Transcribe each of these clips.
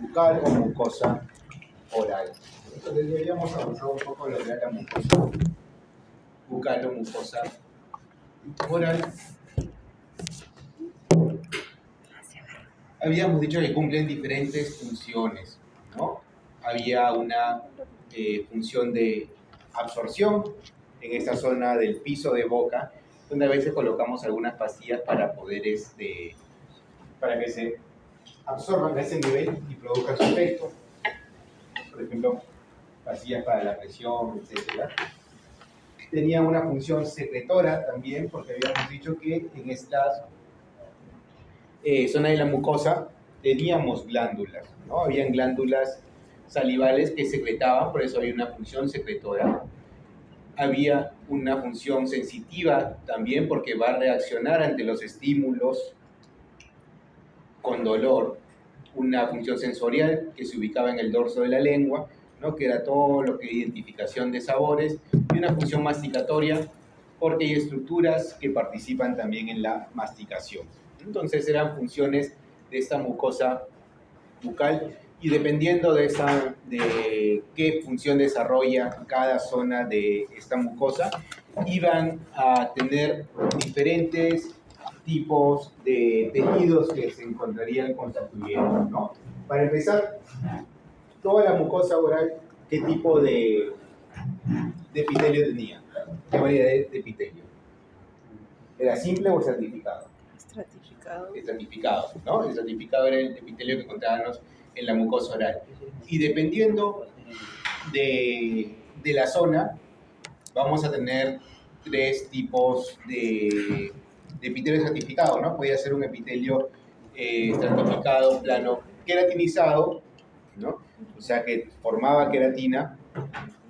bucal o mucosa oral. Entonces ya habíamos avanzado un poco en lo que era la mucosa bucal o mucosa oral. Habíamos dicho que cumplen diferentes funciones, ¿no? Había una función de absorción en esta zona del piso de boca, donde a veces colocamos algunas pastillas para poder, para que se absorban a ese nivel y produzcan su efecto. Por ejemplo, pastillas para la presión, etc. Tenía una función secretora también, porque habíamos dicho que en esta zona de la mucosa teníamos glándulas, ¿no? Habían glándulas salivales que secretaban, por eso había una función secretora. Había una función sensitiva también, porque va a reaccionar ante los estímulos con dolor. Una función sensorial que se ubicaba en el dorso de la lengua, ¿no? Que era todo lo que es identificación de sabores, y una función masticatoria, porque hay estructuras que participan también en la masticación. Entonces eran funciones de esta mucosa bucal, y dependiendo de qué función desarrolla cada zona de esta mucosa, iban a tener diferentes tipos de tejidos que se encontrarían constituyendo, ¿no? Para empezar, toda la mucosa oral, ¿qué tipo de epitelio tenía? ¿Qué variedad de epitelio? ¿Era simple o estratificado? Estratificado, ¿no? El estratificado era el epitelio que encontrábamos en la mucosa oral. Y dependiendo de la zona, vamos a tener tres tipos de epitelio estratificado, ¿no? Podría ser un epitelio estratificado plano queratinizado, ¿no? O sea que formaba queratina,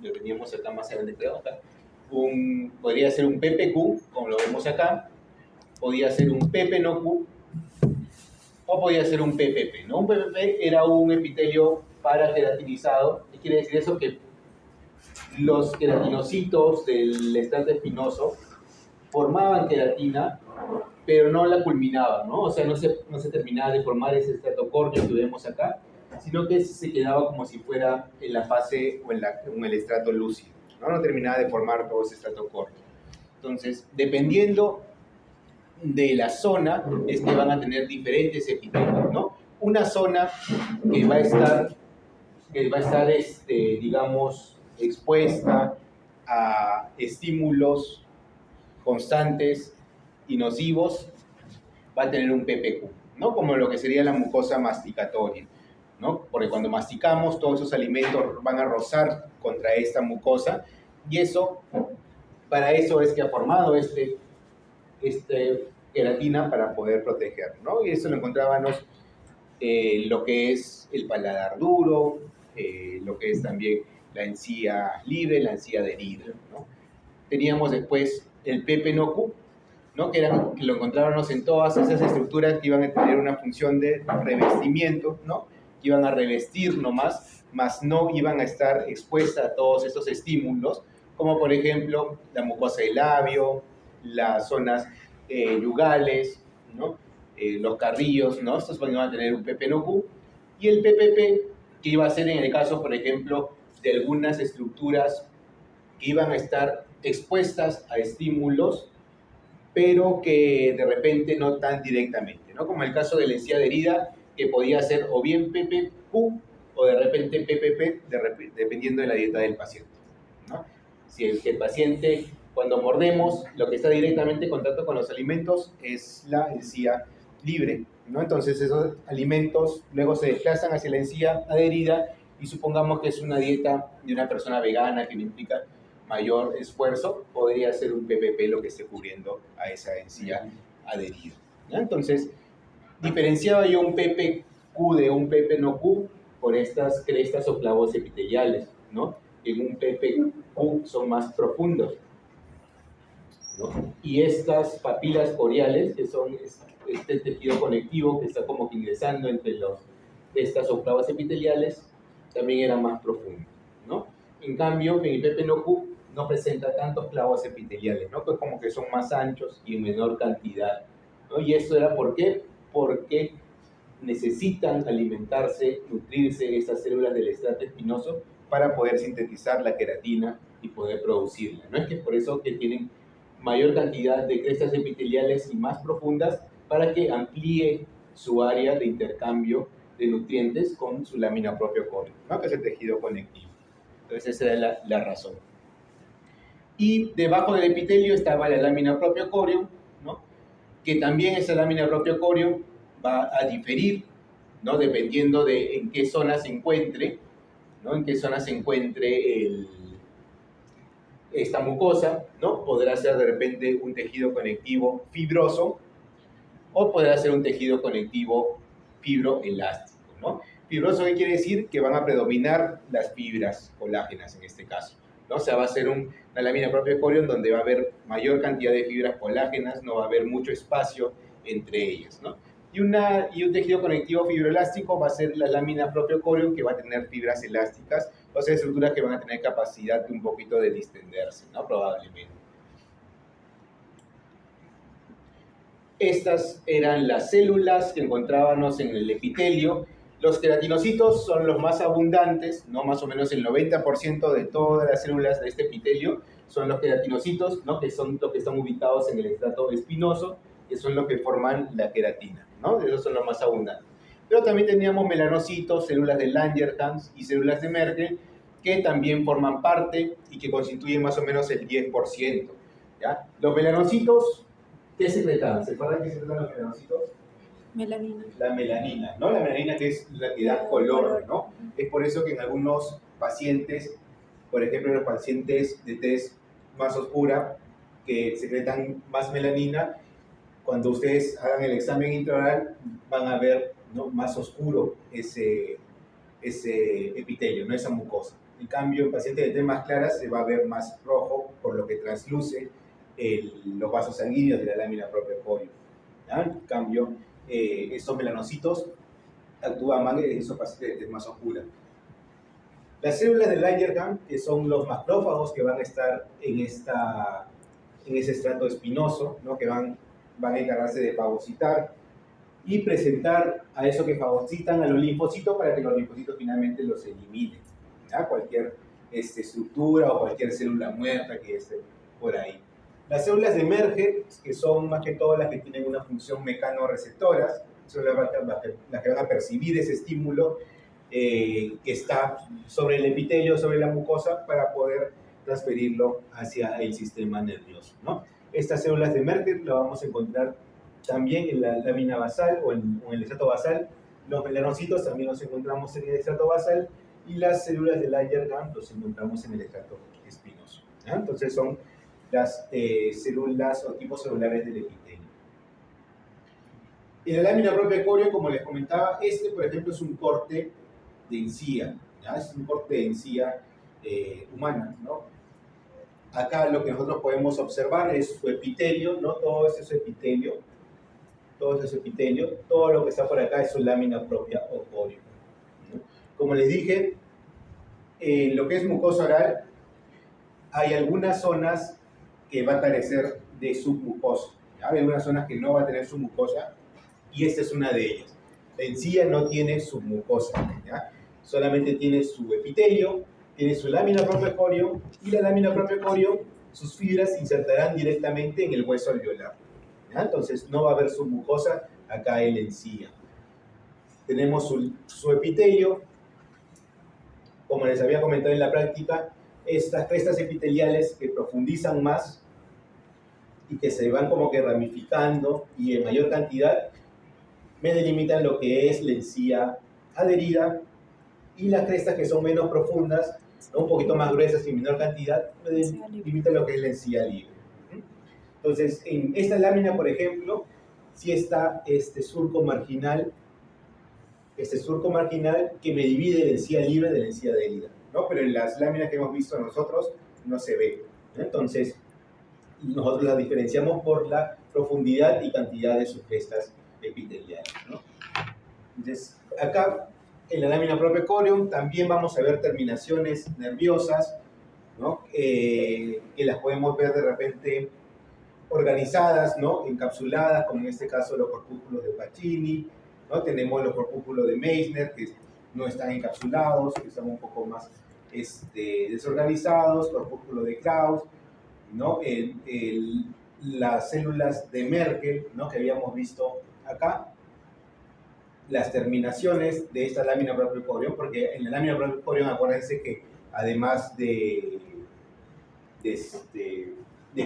lo teníamos acá más adelante, creo, acá. Podría ser un PPQ, como lo vemos acá, podía ser un PP no Q, o podía ser un PPP, ¿no? Un PPP era un epitelio paraqueratinizado. ¿Qué quiere decir eso? Que los queratinocitos del estrato espinoso formaban queratina, pero no la culminaban, ¿no? O sea, no se terminaba de formar ese estrato córneo que vemos acá, sino que se quedaba como si fuera en la fase o en el estrato lúcido, ¿no? No terminaba de formar todo ese estrato córneo. Entonces, dependiendo de la zona, es que van a tener diferentes epitelios, ¿no? Una zona que va a estar digamos, expuesta a estímulos constantes y nocivos, va a tener un PPQ, ¿no? Como lo que sería la mucosa masticatoria, ¿no? Porque cuando masticamos, todos esos alimentos van a rozar contra esta mucosa, y para eso es que ha formado queratina para poder proteger, ¿no? Y eso lo encontrábamos lo que es el paladar duro, lo que es también la encía libre, la encía adherida, ¿no? Teníamos después el PPNOQ, ¿no? Que lo encontrábamos en todas esas estructuras que iban a tener una función de revestimiento, ¿no? Que iban a revestir nomás, más no iban a estar expuestas a todos estos estímulos, como por ejemplo la mucosa del labio, las zonas yugales, ¿no? Los carrillos, ¿no? Estos van a tener un PPNOQ, y el PPP, que iba a ser en el caso, por ejemplo, de algunas estructuras que iban a estar expuestas a estímulos, pero que de repente no tan directamente, ¿no? Como el caso de la encía adherida, que podía ser o bien PPQ o de repente PPP, dependiendo de la dieta del paciente, ¿no? Si el paciente, cuando mordemos, lo que está directamente en contacto con los alimentos es la encía libre, ¿no? Entonces esos alimentos luego se desplazan hacia la encía adherida, y supongamos que es una dieta de una persona vegana que no implica mayor esfuerzo, podría ser un PPP lo que esté cubriendo a esa encía adherida, ¿no? Entonces, diferenciaba yo un PPQ de un PP no Q por estas crestas o clavos epiteliales, ¿no? En un PPQ son más profundos, ¿no? Y estas papilas coriales, que son este tejido conectivo que está como que ingresando entre estas o clavos epiteliales, también eran más profundos, ¿no? En cambio, en el PP no Q no presenta tantos clavos epiteliales, ¿no? Pues como que son más anchos y en menor cantidad, ¿no? Y esto era ¿por qué? Porque necesitan alimentarse, nutrirse estas células del estrato espinoso para poder sintetizar la queratina y poder producirla. No es que por eso que tienen mayor cantidad de crestas epiteliales y más profundas para que amplíe su área de intercambio de nutrientes con su lámina propio-córeo, ¿no? Que es el tejido conectivo. Entonces esa era la razón. Y debajo del epitelio estaba la lámina propio-córeo, ¿no? Que también esa lámina propio-córeo va a diferir, ¿no? Dependiendo de en qué zona se encuentre, ¿no? En qué zona se encuentre esta mucosa, ¿no? Podrá ser de repente un tejido conectivo fibroso o podrá ser un tejido conectivo fibroelástico, ¿no? Fibroso, ¿qué quiere decir? Que van a predominar las fibras colágenas en este caso, ¿no? O sea, va a ser una lámina propio-córeo en donde va a haber mayor cantidad de fibras colágenas, no va a haber mucho espacio entre ellas, ¿no? Y un tejido conectivo fibroelástico va a ser la lámina propio-córeo que va a tener fibras elásticas, o sea, estructuras que van a tener capacidad de un poquito de distenderse, ¿no? Probablemente. Estas eran las células que encontrábamos en el epitelio. Los queratinocitos son los más abundantes, ¿no? Más o menos el 90% de todas las células de este epitelio son los queratinocitos, ¿no? Que son los que están ubicados en el estrato espinoso, que son los que forman la queratina, ¿no? Esos son los más abundantes. Pero también teníamos melanocitos, células de Langerhans y células de Merkel, que también forman parte y que constituyen más o menos el 10%, ¿ya? Los melanocitos, ¿qué secretan? ¿Se acuerdan qué secretan los melanocitos? Melanina. La melanina, ¿no? La melanina que es la que da color, ¿no? Es por eso que en algunos pacientes, por ejemplo, los pacientes de tez más oscura, que secretan más melanina, cuando ustedes hagan el examen intraoral van a ver, ¿no?, más oscuro ese epitelio, no esa mucosa. En cambio, en pacientes de tez más claras se va a ver más rojo, por lo que trasluce los vasos sanguíneos de la lámina propio-córeo. En cambio, estos melanocitos actúan más en esos pacientes de tez más oscura. Las células de Langerhans, que son los macrófagos que van a estar en ese estrato espinoso, ¿no?, que van a encargarse de fagocitar y presentar a eso que fagocitan a los linfocitos para que los linfocitos finalmente los eliminen, ¿ya? Cualquier estructura o cualquier célula muerta que esté por ahí. Las células de Merkel, que son más que todo las que tienen una función mecanoreceptoras, son las que van a percibir ese estímulo que está sobre el epitelio, sobre la mucosa, para poder transferirlo hacia el sistema nervioso, ¿no? Estas células de Merkel las vamos a encontrar también en la lámina basal o en el estrato basal. Los melanocitos también los encontramos en el estrato basal y las células de Langerhans los encontramos en el estrato espinoso, ¿ya? Entonces son las células o tipos celulares del epitelio. En la lámina propio-córeo, como les comentaba, por ejemplo, es un corte de encía, ¿ya? Es un corte de encía humana, ¿no? Acá lo que nosotros podemos observar es su epitelio, ¿no? Todo eso es epitelio, todo lo que está por acá es su lámina propia o córeo, ¿no? Como les dije, en lo que es mucosa oral, hay algunas zonas que va a carecer de submucosa, ¿ya? Hay algunas zonas que no va a tener submucosa y esta es una de ellas. La encía no tiene submucosa, ¿ya? Solamente tiene su epitelio, tiene su lámina propia córeo y la lámina propia córeo, sus fibras se insertarán directamente en el hueso alveolar, ¿ya? Entonces no va a haber submucosa acá en la encía. Tenemos su epitelio, como les había comentado en la práctica, estas crestas epiteliales que profundizan más y que se van como que ramificando y en mayor cantidad, me delimitan lo que es la encía adherida, y las crestas que son menos profundas, ¿no?, un poquito más gruesas y en menor cantidad, me delimitan lo que es la encía libre. Entonces, en esta lámina, por ejemplo, sí está este surco marginal que me divide la encía libre de la encía adherida, ¿no? Pero en las láminas que hemos visto nosotros no se ve, ¿no? Entonces, nosotros las diferenciamos por la profundidad y cantidad de sus crestas epiteliales, ¿no? Entonces, acá en la lámina propia córeo también vamos a ver terminaciones nerviosas, ¿no? Que las podemos ver de repente organizadas, ¿no?, encapsuladas, como en este caso los corpúsculos de Pacini, ¿no? Tenemos los corpúsculos de Meissner, que no están encapsulados, que están un poco más desorganizados, corpúsculo de Krauss, ¿no? Las células de Merkel, ¿no? Que habíamos visto acá, las terminaciones de esta lámina propio corión, porque en la lámina propio corión, acuérdense que además de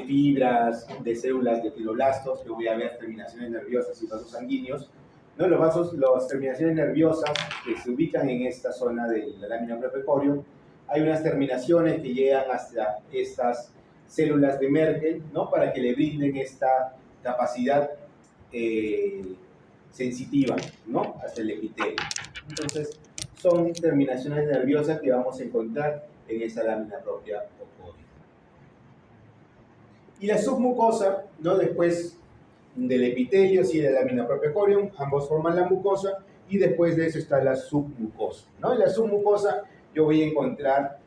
fibras, de células de fibroblastos, que voy a ver terminaciones nerviosas y vasos sanguíneos, ¿no? Las terminaciones nerviosas que se ubican en esta zona de la lámina propio corión, hay unas terminaciones que llegan hasta estas células de Merkel, ¿no? Para que le brinden esta capacidad sensitiva, ¿no? Hasta el epitelio. Entonces, son terminaciones nerviosas que vamos a encontrar en esa lámina propia corión. Y la submucosa, ¿no? Después del epitelio, sí, la lámina propia corión, ambos forman la mucosa, y después de eso está la submucosa, ¿no? En la submucosa yo voy a encontrar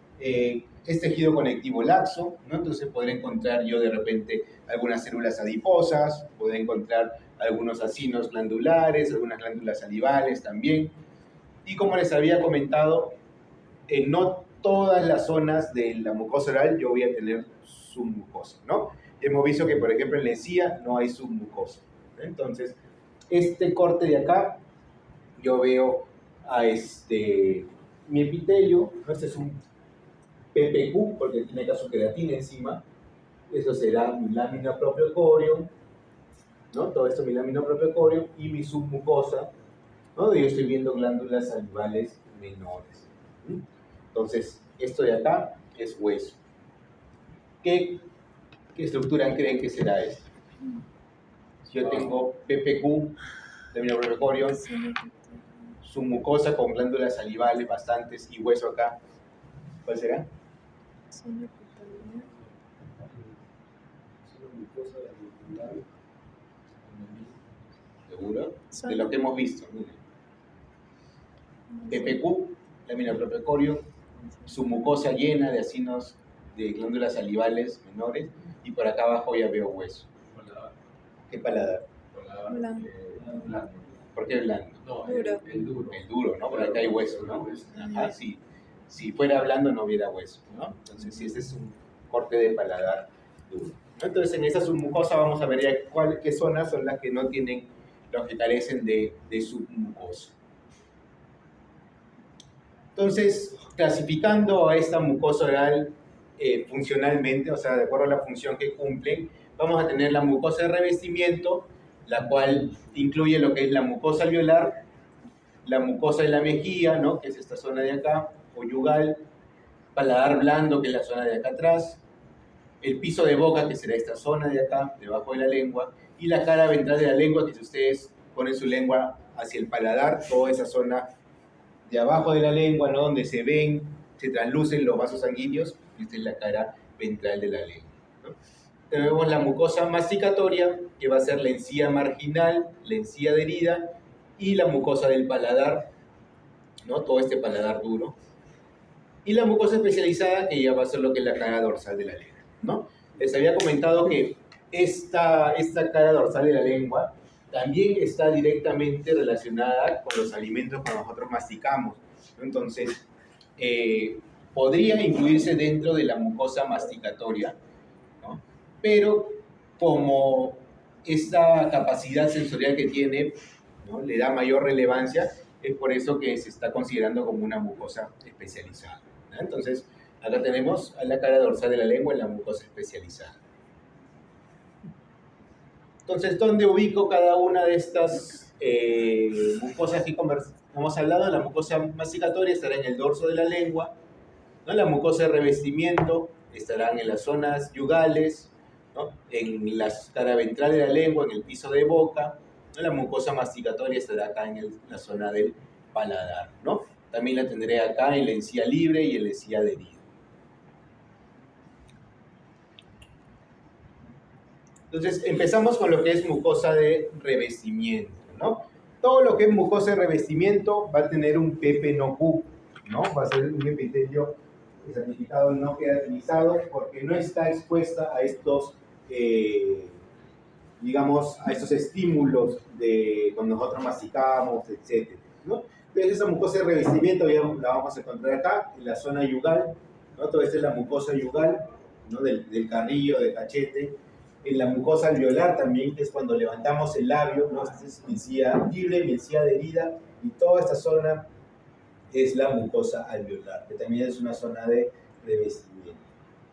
tejido conectivo laxo, ¿no? Entonces podré encontrar yo de repente algunas células adiposas, podré encontrar algunos acinos glandulares, algunas glándulas salivales también. Y como les había comentado, no todas las zonas de la mucosa oral yo voy a tener submucosa, ¿no? Hemos visto que, por ejemplo, en la encía no hay submucosa. Entonces, este corte de acá, yo veo a mi epitelio, ¿no? Este es un PPQ, porque tiene casoqueratina encima. Eso será mi lámina propio corión, ¿no? Todo esto mi lámina propio corión y mi submucosa, ¿no? Donde yo estoy viendo glándulas salivales menores. Entonces, esto de acá es hueso. ¿Qué estructura creen que será esto? Si yo tengo PPQ, lámina propio corión, submucosa con glándulas salivales bastantes y hueso acá, ¿cuál será? ¿Seguro? De lo que hemos visto. PPQ, lámina propio corión, submucosa llena de acinos de glándulas salivales menores, y por acá abajo ya veo hueso. ¿Qué paladar? Blando. ¿Por qué blando? No, Duro. el duro. El duro, ¿no? Por acá hay hueso, ¿no? Ajá, sí. Si fuera blando no hubiera hueso, ¿no? Entonces, sí, este es un corte de paladar duro. Entonces, en esa submucosa vamos a ver ya qué zonas son las que no tienen, los que carecen de submucosa. Entonces, clasificando a esta mucosa oral funcionalmente, o sea, de acuerdo a la función que cumplen, vamos a tener la mucosa de revestimiento, la cual incluye lo que es la mucosa alveolar, la mucosa de la mejilla, ¿no? Que es esta zona de acá, conyugal, paladar blando, que es la zona de acá atrás, el piso de boca, que será esta zona de acá, debajo de la lengua, y la cara ventral de la lengua, que si ustedes ponen su lengua hacia el paladar, toda esa zona de abajo de la lengua, ¿no? Donde se traslucen los vasos sanguíneos, esta es la cara ventral de la lengua, ¿no? Tenemos la mucosa masticatoria, que va a ser la encía marginal, la encía adherida, y la mucosa del paladar, ¿no? Todo este paladar duro. Y la mucosa especializada, que ya va a ser lo que es la cara dorsal de la lengua, ¿no? Les había comentado que esta cara dorsal de la lengua también está directamente relacionada con los alimentos que nosotros masticamos, ¿no? Entonces, podría incluirse dentro de la mucosa masticatoria, ¿no? Pero como esta capacidad sensorial que tiene, ¿no? Le da mayor relevancia, es por eso que se está considerando como una mucosa especializada, ¿no? Entonces, acá tenemos a la cara dorsal de la lengua en la mucosa especializada. Entonces, ¿dónde ubico cada una de estas mucosas que hemos hablado? La mucosa masticatoria estará en el dorso de la lengua, ¿no? La mucosa de revestimiento estarán en las zonas yugales, ¿no? En la cara ventral de la lengua, en el piso de boca, ¿no? La mucosa masticatoria estará acá en la zona del paladar, ¿no? También la tendré acá en la encía libre y en la encía adherida. Entonces, empezamos con lo que es mucosa de revestimiento, ¿no? Todo lo que es mucosa de revestimiento va a tener un PP no Q, ¿no? Va a ser un epitelio estratificado no queratinizado porque no está expuesta a estos digamos, a estos estímulos de cuando nosotros masticamos, etc., ¿no? Entonces esa mucosa de revestimiento la vamos a encontrar acá, en la zona yugal, ¿no? Toda esta es la mucosa yugal, ¿no? Del carrillo, del cachete. En la mucosa alveolar también, que es cuando levantamos el labio, ¿no? Esta es mi encía libre, mi encía adherida, y toda esta zona es la mucosa alveolar, que también es una zona de revestimiento.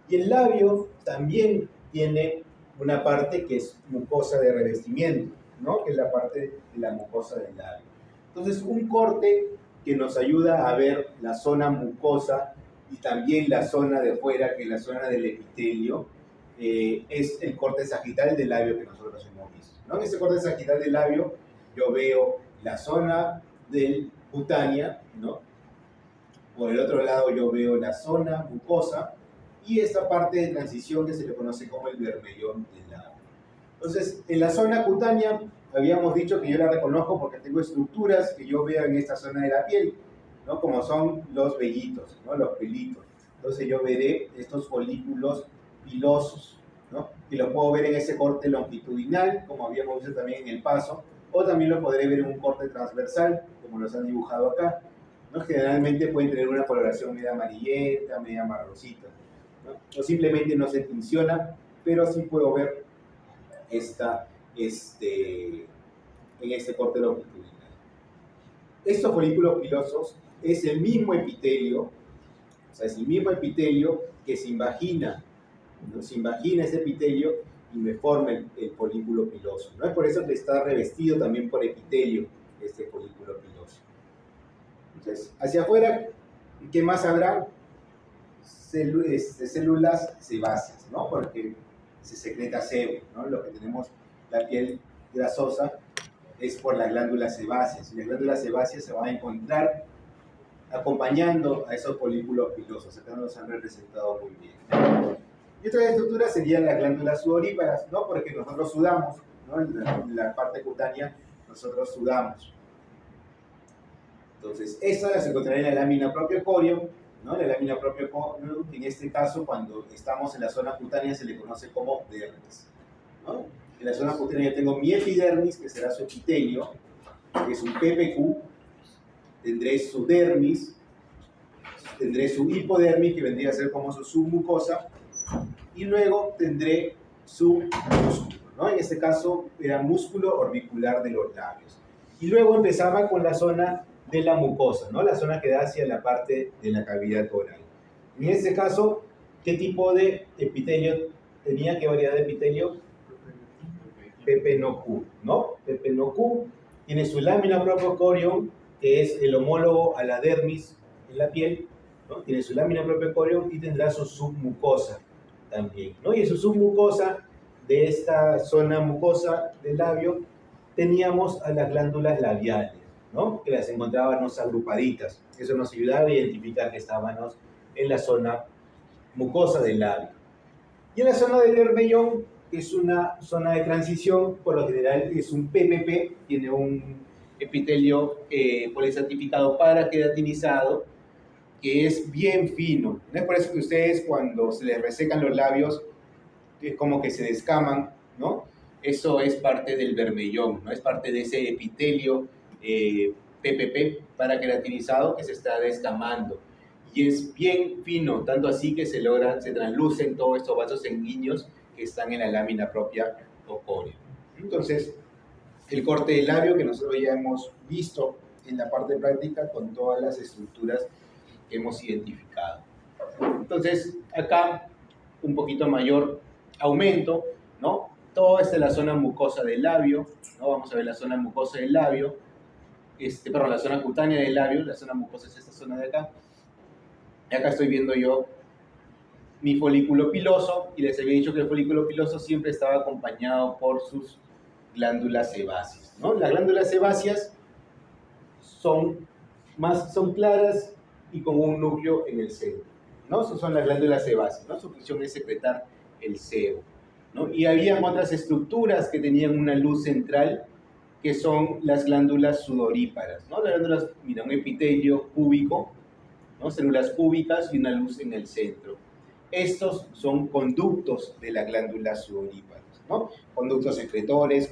Y el labio también tiene una parte que es mucosa de revestimiento, ¿no? Que es la parte de la mucosa del labio. Entonces, un corte que nos ayuda a ver la zona mucosa y también la zona de fuera, que es la zona del epitelio, es el corte sagital del labio que nosotros hemos visto, ¿no? En este corte sagital del labio yo veo la zona del cutánea, ¿no? Por el otro lado yo veo la zona mucosa y esta parte de transición que se le conoce como el bermellón del labio. Entonces, en la zona cutánea habíamos dicho que yo la reconozco porque tengo estructuras que yo veo en esta zona de la piel, ¿no? Como son los vellitos, ¿no? Los pelitos. Entonces yo veré estos folículos pilosos, ¿no? Y lo puedo ver en ese corte longitudinal, como habíamos visto también en el paso, o también lo podré ver en un corte transversal, como los han dibujado acá, ¿no? Generalmente pueden tener una coloración media amarillenta, media marroncita, ¿no? O simplemente no se tinciona, pero sí puedo ver en este corte longitudinal. Estos folículos pilosos es el mismo epitelio, o sea, es el mismo epitelio que se invagina, ¿no? Se invagina ese epitelio y me forma el folículo piloso, ¿no? Es por eso que está revestido también por epitelio este folículo piloso. Entonces, hacia afuera, ¿qué más habrá? Células sebáceas, ¿no? Porque se secreta sebo, ¿no? Lo que tenemos, la piel grasosa, es por las glándulas sebáceas. Y las glándulas sebáceas se van a encontrar acompañando a esos folículos pilosos. Acá nos han representado muy bien. Y otra estructura serían las glándulas sudoríparas, ¿no? Porque nosotros sudamos, ¿no? En la parte cutánea nosotros sudamos. Entonces, esa se encontrará en la lámina propio coreo, ¿no? La lámina propio coreo, en este caso, cuando estamos en la zona cutánea, se le conoce como dermis, ¿no? En la zona cutánea yo tengo mi epidermis, que será su epitelio, que es un PPQ, tendré su dermis, tendré su hipodermis, que vendría a ser como su submucosa, y luego tendré su músculo, ¿no? En este caso era músculo orbicular de los labios. Y luego empezaba con la zona de la mucosa, ¿no? La zona que da hacia la parte de la cavidad oral. En este caso, ¿qué tipo de epitelio tenía? ¿Qué variedad de epitelio? Pepe no Q, ¿no? Pepe no Q tiene su lámina proprio corium, que es el homólogo a la dermis en la piel, ¿no? Tiene su lámina proprio corium y tendrá su submucosa también, ¿no? Y en su submucosa de esta zona mucosa del labio teníamos a las glándulas labiales, ¿no? Que las encontrábamos agrupaditas. Eso nos ayudaba a identificar que estábamos en la zona mucosa del labio. Y en la zona del bermellón, que es una zona de transición, por lo general es un PPP, tiene un epitelio polisantificado paraqueratinizado, que es bien fino. No es por eso que ustedes cuando se les resecan los labios, es como que se descaman, ¿no? Eso es parte del bermellón, ¿no? Es parte de ese epitelio PPP paraqueratinizado que se está descamando. Y es bien fino, tanto así que se translucen todos estos vasos sanguíneos que están en la lámina propia o córeo. Entonces, el corte del labio que nosotros ya hemos visto en la parte práctica con todas las estructuras que hemos identificado. Entonces, acá un poquito mayor aumento, ¿no? Toda esta es la zona mucosa del labio, ¿no? Vamos a ver la zona mucosa del labio, perdón, la zona cutánea del labio, la zona mucosa es esta zona de acá. Y acá estoy viendo yo mi folículo piloso, y les había dicho que el folículo piloso siempre estaba acompañado por sus glándulas sebáceas, ¿no? Las glándulas sebáceas son claras y con un núcleo en el centro, ¿no? Esas son las glándulas sebáceas, ¿no? Su función es secretar el sebo, ¿no? Y había otras estructuras que tenían una luz central, que son las glándulas sudoríparas, ¿no? Las glándulas, mira, un epitelio cúbico, ¿no? Células cúbicas y una luz en el centro. Estos son conductos de las glándulas sudoríparas. ¿no? Conductos secretores,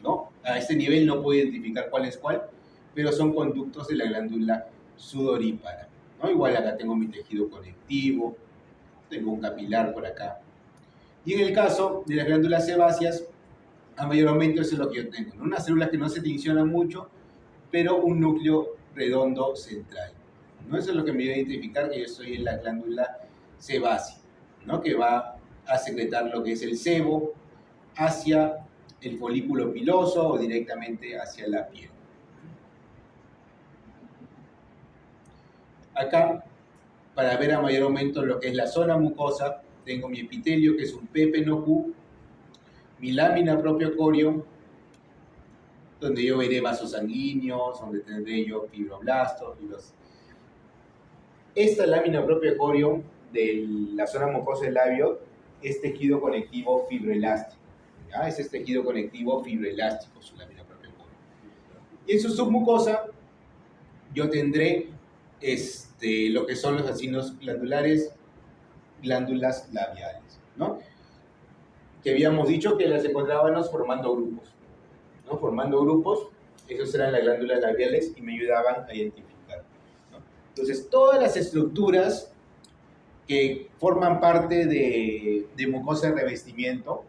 ¿no? A este nivel no puedo identificar cuál es cuál, pero son conductos de la glándula sudorípara, ¿no? Igual acá tengo mi tejido conectivo, tengo un capilar por acá. Y en el caso de las glándulas sebáceas, a mayor aumento eso es lo que yo tengo, ¿no? Unas células que no se tensionan mucho, pero un núcleo redondo central, ¿no? Eso es lo que me va a identificar que yo estoy en la glándula sebácea, ¿no? Que va a secretar lo que es el sebo hacia el folículo piloso o directamente hacia la piel. Acá, para ver a mayor aumento lo que es la zona mucosa, tengo mi epitelio, que es un PPNOQ, mi lámina propio corio, donde yo veré vasos sanguíneos, donde tendré yo fibroblastos. Esta lámina propio corio de la zona mucosa del labio es tejido conectivo fibroelástico. ¿Ya? Ese es tejido conectivo fibroelástico, su lámina propio corio. Y en su submucosa yo tendré lo que son los acinos glandulares, glándulas labiales, ¿no? Que habíamos dicho que las encontrábamos formando grupos, ¿no? Formando grupos, esos eran las glándulas labiales y me ayudaban a identificar, ¿no? Entonces, todas las estructuras que forman parte de mucosa de revestimiento,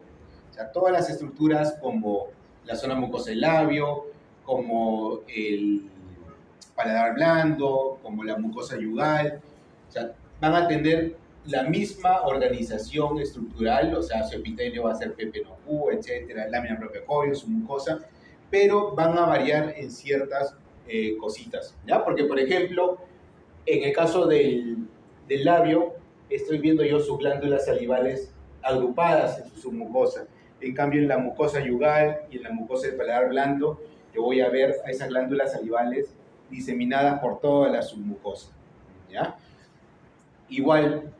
o sea, todas las estructuras como la zona mucosa del labio, como el paladar blando, como la mucosa yugal, o sea, van a tener la misma organización estructural, o sea, su epitelio va a ser PPNOQ, etcétera, lámina propia corio, su mucosa, pero van a variar en ciertas cositas, ¿ya? Porque, por ejemplo, en el caso del labio, estoy viendo yo sus glándulas salivales agrupadas en su submucosa. En cambio, en la mucosa yugal y en la mucosa del paladar blando, yo voy a ver a esas glándulas salivales diseminadas por toda la submucosa, ¿ya? Igual,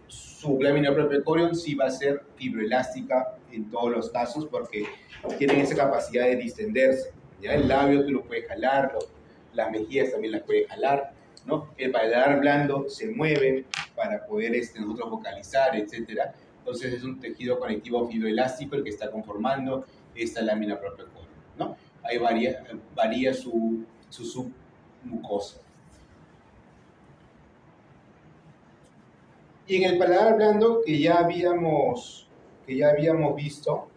su lámina propia corion sí va a ser fibroelástica en todos los casos porque tienen esa capacidad de distenderse, ¿ya? El labio tú lo puedes jalar, las mejillas también las puedes jalar, ¿no? El paladar blando se mueve para poder nosotros vocalizar, etc. Entonces es un tejido conectivo fibroelástico el que está conformando esta lámina propia corion, ¿no? Ahí varía su submucosa. Y en el paladar blando que ya habíamos visto,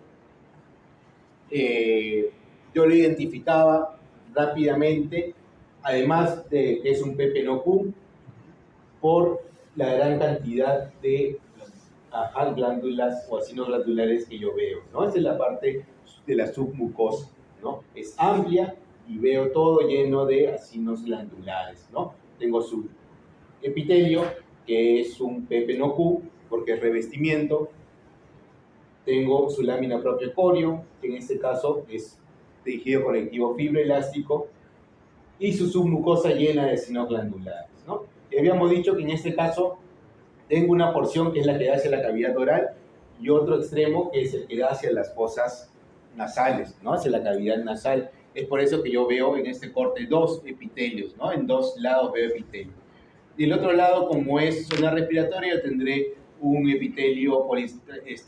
yo lo identificaba rápidamente, además de que es un PPNOQ, por la gran cantidad de glándulas o acinos glandulares que yo veo, ¿no? Esa es la parte de la submucosa, ¿no? Es amplia y veo todo lleno de acinos glandulares, ¿no? Tengo su epitelio, que es un PPNOQ, porque es revestimiento. Tengo su lámina propia corio, que en este caso es tejido conectivo fibroelástico, y su submucosa llena de acinos glandulares, ¿no? Y habíamos dicho que en este caso tengo una porción que es la que da hacia la cavidad oral y otro extremo que es el que da hacia las fosas nasales, ¿no? Hacia la cavidad nasal. Es por eso que yo veo en este corte dos epitelios, ¿no? En dos lados veo epitelio. Y el otro lado, como es zona respiratoria, tendré un epitelio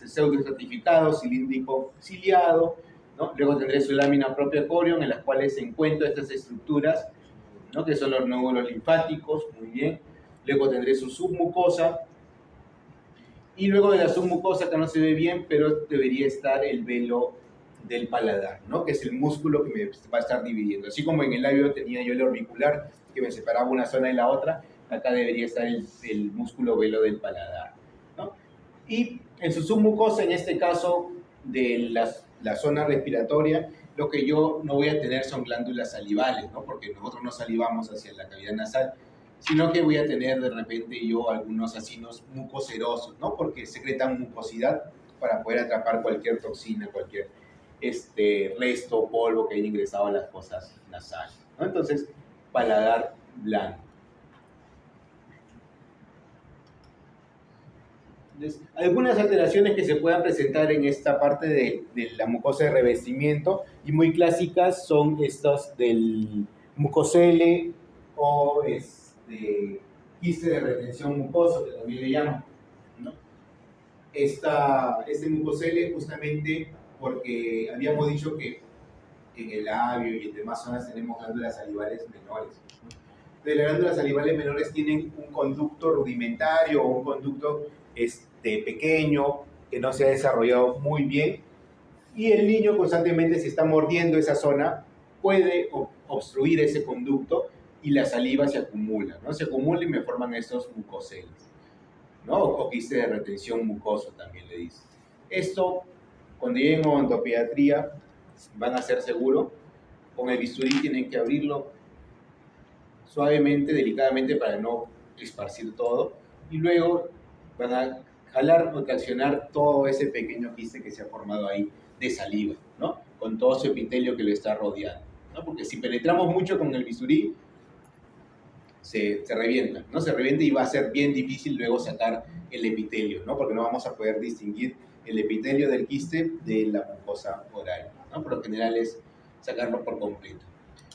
pseudoestratificado, cilíndrico ciliado, ¿no? Luego tendré su lámina propia corion, en las cuales se encuentran estas estructuras, ¿no? Que son los nódulos linfáticos, muy bien. Luego tendré su submucosa, y luego de la submucosa, que no se ve bien, pero debería estar el velo del paladar, ¿no? Que es el músculo que me va a estar dividiendo. Así como en el labio tenía yo el orbicular, que me separaba una zona de la otra, acá debería estar el músculo velo del paladar, ¿no? Y en su submucosa, en este caso de la zona respiratoria, lo que yo no voy a tener son glándulas salivales, ¿no? Porque nosotros no salivamos hacia la cavidad nasal, sino que voy a tener de repente yo algunos acinos mucoserosos, ¿no? Porque secretan mucosidad para poder atrapar cualquier toxina, cualquier resto o polvo que haya ingresado a las fosas nasales, ¿no? Entonces, paladar blando. Entonces, algunas alteraciones que se puedan presentar en esta parte de la mucosa de revestimiento y muy clásicas son estas del mucocele o quiste de retención mucosa, que también le llaman, ¿no? este mucocele justamente porque habíamos dicho que en el labio y en demás zonas tenemos glándulas salivales menores. Entonces, las glándulas salivales menores tienen un conducto rudimentario o un conducto pequeño que no se ha desarrollado muy bien, y el niño constantemente, si está mordiendo esa zona, puede obstruir ese conducto y la saliva se acumula, ¿no? Se acumula y me forman estos mucoceles, ¿no? O quiste de retención mucoso también le dicen. Esto, cuando lleguen a odontopediatría, van a ser seguro. Con el bisturí tienen que abrirlo suavemente, delicadamente, para no esparcir todo, y luego van a jalar o traccionar todo ese pequeño quiste que se ha formado ahí de saliva, ¿no? Con todo su epitelio que lo está rodeando, ¿no? Porque si penetramos mucho con el bisturí, se revienta, ¿no? Se revienta y va a ser bien difícil luego sacar el epitelio, ¿no? Porque no vamos a poder distinguir el epitelio del quiste de la mucosa oral, ¿no? Por lo general es sacarlo por completo.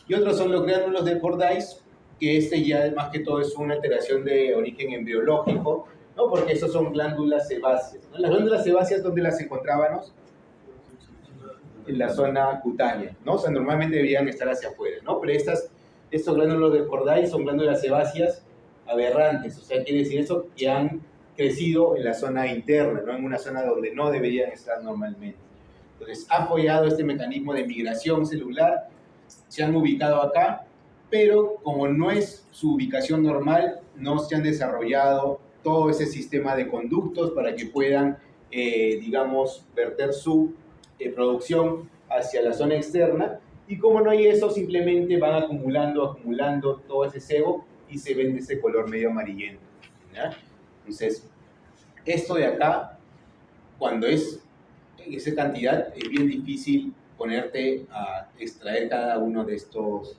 Y otros son los gránulos de Fordyce, que ya más que todo es una alteración de origen embriológico, ¿no? Porque estos son glándulas sebáceas, ¿no? Las glándulas sebáceas, ¿dónde las encontrábamos? En la zona cutánea, ¿no? O sea, normalmente deberían estar hacia afuera, ¿no? Pero estos gránulos de Fordyce son glándulas sebáceas aberrantes, o sea, quiere decir eso que han crecido en la zona interna, ¿no? En una zona donde no deberían estar normalmente. Entonces, ha apoyado este mecanismo de migración celular, se han ubicado acá, pero como no es su ubicación normal, no se han desarrollado todo ese sistema de conductos para que puedan, digamos, verter su producción hacia la zona externa, y como no hay eso, simplemente van acumulando todo ese sebo y se ven de ese color medio amarillento, ¿ya? Entonces, esto de acá, cuando es en esa cantidad, es bien difícil ponerte a extraer cada uno de estos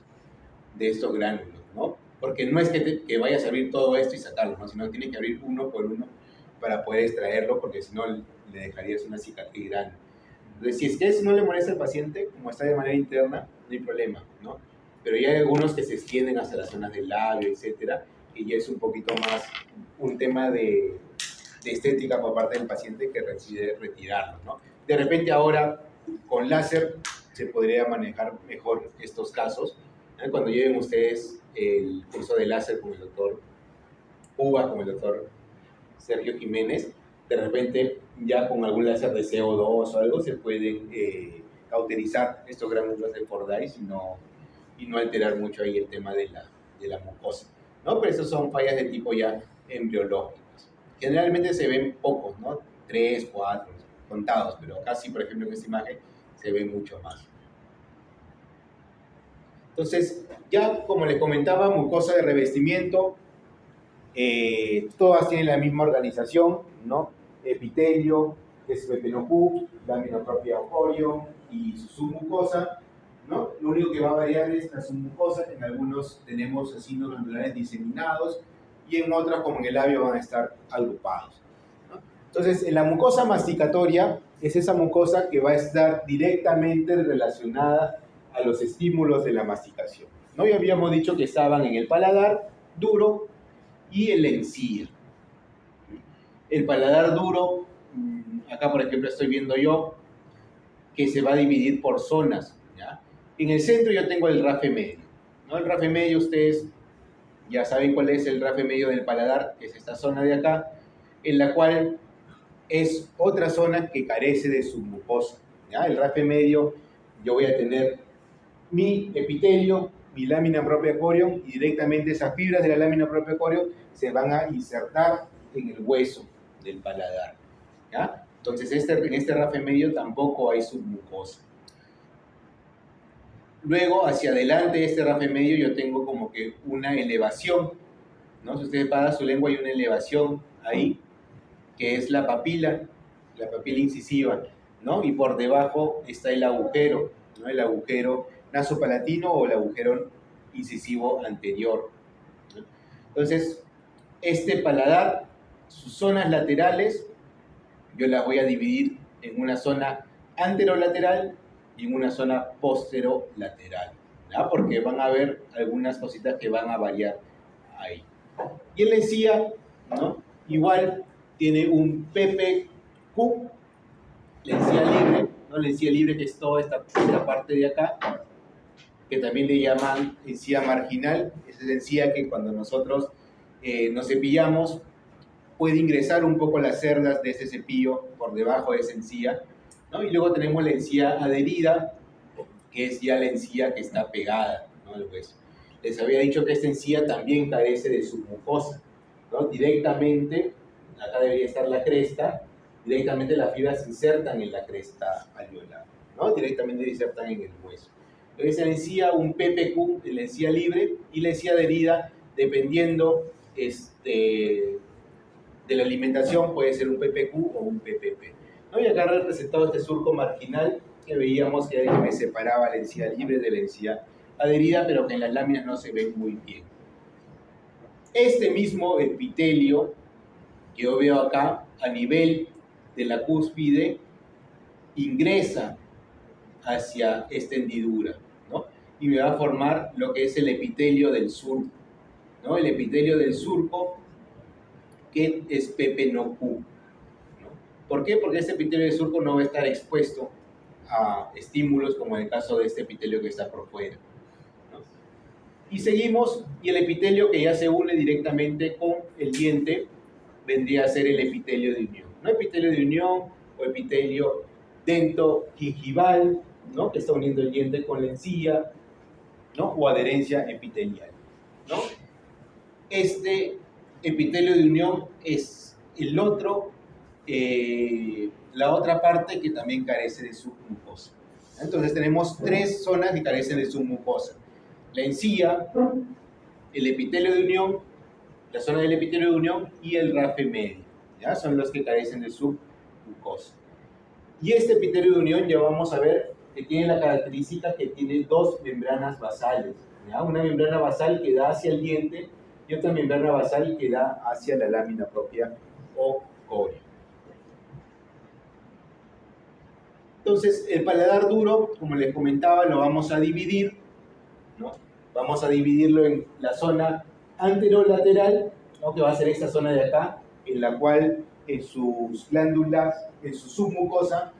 gránulos, ¿no? Porque no es que vayas a abrir todo esto y sacarlo, ¿no? Sino que tienes que abrir uno por uno para poder extraerlo, porque si no le dejarías una cicatriz grande. Entonces, si es que eso no le molesta al paciente, como está de manera interna, no hay problema, ¿no? Pero ya hay algunos que se extienden hasta las zonas del labio, etcétera, y ya es un poquito más un tema de estética por parte del paciente que decide retirarlo, ¿no? De repente ahora, con láser, se podría manejar mejor estos casos, ¿no? Cuando lleven ustedes el curso de láser con el doctor Uva, con el doctor Sergio Jiménez, de repente ya con algún láser de CO2 o algo se pueden cauterizar estos gránulos de Fordyce y no alterar mucho ahí el tema de la mucosa, ¿no? Pero esas son fallas de tipo ya embriológicas. Generalmente se ven pocos, ¿no? 3, 4, contados, pero acá sí, por ejemplo, en esta imagen se ve mucho más. Entonces, ya como les comentaba, mucosa de revestimiento, todas tienen la misma organización, ¿no? Epitelio, que es Pepelocu, lámina propia Orion y su submucosa, ¿no? Lo único que va a variar es la submucosa, en algunos tenemos acinos glandulares diseminados y en otras, como en el labio, van a estar agrupados, ¿no? Entonces, en la mucosa masticatoria es esa mucosa que va a estar directamente relacionada a los estímulos de la masticación, ¿no? Ya habíamos dicho que estaban en el paladar duro y en la encía. El paladar duro, acá por ejemplo estoy viendo yo, que se va a dividir por zonas, ¿ya? En el centro yo tengo el rafe medio, ¿no? El rafe medio, ustedes ya saben cuál es el rafe medio del paladar, que es esta zona de acá, en la cual es otra zona que carece de submucosa, ¿ya? El rafe medio, yo voy a tener mi epitelio, mi lámina propia corium, y directamente esas fibras de la lámina propia corium se van a insertar en el hueso del paladar, ¿ya? Entonces en este rafe medio tampoco hay submucosa. Luego, hacia adelante de este rafe medio yo tengo como que una elevación, ¿no? Si ustedes paran su lengua, hay una elevación ahí, que es la papila incisiva, ¿no? Y por debajo está el agujero, ¿no? El agujero nasopalatino o el agujero incisivo anterior, ¿no? Entonces, este paladar, sus zonas laterales, yo las voy a dividir en una zona anterolateral y en una zona posterolateral, ¿ya? Porque van a haber algunas cositas que van a variar ahí. Y en la encía, ¿no? Igual tiene un pepe Q, la encía libre, ¿no? La encía libre que es toda esta parte de acá, que también le llaman encía marginal. Esa es encía que cuando nosotros nos cepillamos puede ingresar un poco las cerdas de ese cepillo por debajo de esa encía, ¿no? Y luego tenemos la encía adherida, que es ya la encía que está pegada, ¿no?, al hueso. Les había dicho que esta encía también carece de submucosa, ¿no? Directamente, acá debería estar la cresta, directamente las fibras se insertan en la cresta alveolar, ¿no? Directamente se insertan en el hueso. Entonces, la encía, un PPQ, la encía libre, y la encía adherida, dependiendo de la alimentación, puede ser un PPQ o un PPP, ¿no? Y acá representado este surco marginal, que veíamos que me separaba la encía libre de la encía adherida, pero que en las láminas no se ve muy bien. Este mismo epitelio que yo veo acá, a nivel de la cúspide, ingresa hacia esta hendidura, ¿no? Y me va a formar lo que es el epitelio del surco, ¿no? El epitelio del surco, que es PP no Q, ¿no? ¿Por qué? Porque este epitelio del surco no va a estar expuesto a estímulos como en el caso de este epitelio que está por fuera, ¿no? Y seguimos, y el epitelio que ya se une directamente con el diente vendría a ser el epitelio de unión, ¿no? Epitelio de unión o epitelio dentogingival, ¿no?, que está uniendo el diente con la encía, ¿no?, o adherencia epitelial, ¿no? Este epitelio de unión es el otro, la otra parte que también carece de submucosa. Entonces tenemos tres zonas que carecen de submucosa: la encía, el epitelio de unión, la zona del epitelio de unión y el rafe medio, ¿ya? Son los que carecen de submucosa. Y este epitelio de unión ya vamos a ver que tiene la característica que tiene dos membranas basales, ¿ya? Una membrana basal que da hacia el diente y otra membrana basal que da hacia la lámina propia o coria. Entonces, el paladar duro, como les comentaba, lo vamos a dividir, ¿no? Vamos a dividirlo en la zona anterolateral, ¿no?, que va a ser esta zona de acá, en la cual en sus glándulas, en su submucosa,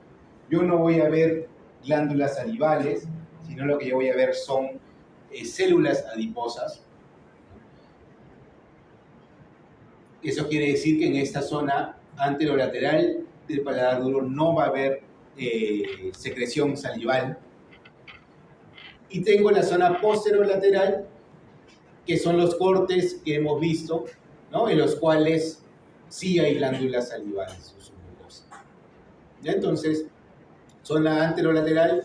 yo no voy a ver glándulas salivales, sino lo que yo voy a ver son células adiposas. Eso quiere decir que en esta zona anterolateral del paladar duro no va a haber secreción salival. Y tengo la zona posterolateral, que son los cortes que hemos visto, ¿no?, en los cuales sí hay glándulas salivales o submucosa. Entonces, zona anterolateral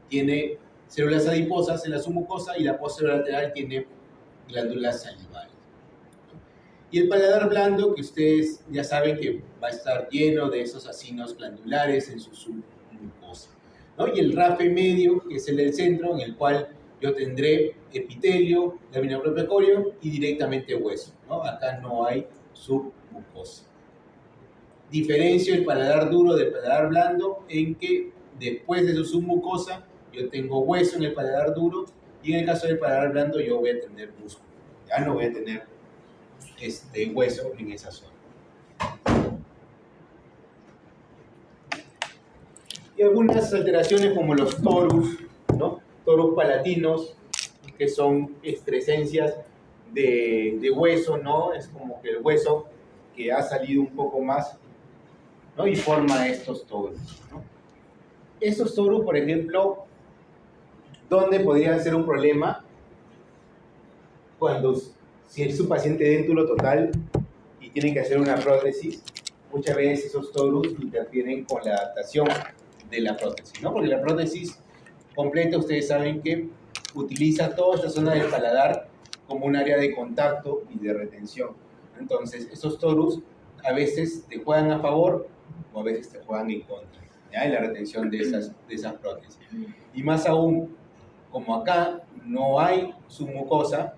tiene células adiposas en la submucosa y la posterolateral tiene glándulas salivales. Y el paladar blando, que ustedes ya saben que va a estar lleno de esos acinos glandulares en su submucosa, ¿no? Y el rafe medio, que es el del centro, en el cual yo tendré epitelio, lámina propia corio y directamente hueso, ¿no? Acá no hay submucosa. Diferencio el paladar duro del paladar blando en que después de su submucosa yo tengo hueso en el paladar duro, y en el caso del paladar blando yo voy a tener músculo, ya no voy a tener hueso en esa zona. Y algunas alteraciones como los torus, ¿no?, torus palatinos, que son excrescencias de hueso, ¿no? Es como que el hueso que ha salido un poco más, ¿no?, y forma estos torus, ¿no? Estos torus, por ejemplo, ¿dónde podría ser un problema? Si es un paciente déntulo total y tienen que hacer una prótesis, muchas veces esos torus interfieren con la adaptación de la prótesis, ¿no? Porque la prótesis completa, ustedes saben que utiliza toda esta zona del paladar como un área de contacto y de retención. Entonces, esos torus a veces te juegan a favor o a veces te juegan en contra, ¿ya?, en la retención de esas prótesis. Y más aún, como acá no hay submucosa,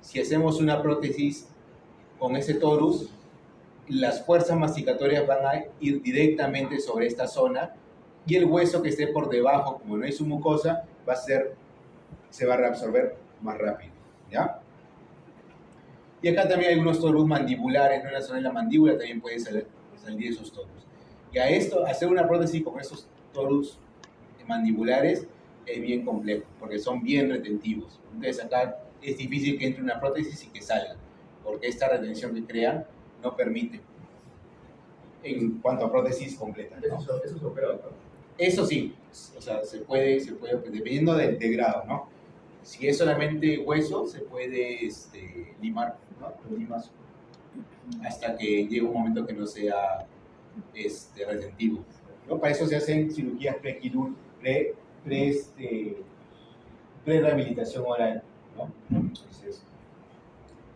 si hacemos una prótesis con ese torus, las fuerzas masticatorias van a ir directamente sobre esta zona, y el hueso que esté por debajo, como no hay submucosa, se va a reabsorber más rápido, ¿ya? Y acá también hay algunos torus mandibulares, ¿no? En la zona de la mandíbula también pueden salir esos torus. Y a esto, hacer una prótesis con esos torus mandibulares es bien complejo, porque son bien retentivos. Entonces acá es difícil que entre una prótesis y que salga, porque esta retención que crean no permite en cuanto a prótesis completas, ¿no? Eso se opera, ¿no? Eso sí, o sea, se puede dependiendo del grado, ¿no? Si es solamente hueso, se puede limar, ¿no? Lo limas hasta que llegue un momento que no sea retentivo, ¿no? Para eso se hacen cirugías pre-rehabilitación oral, ¿no? Entonces,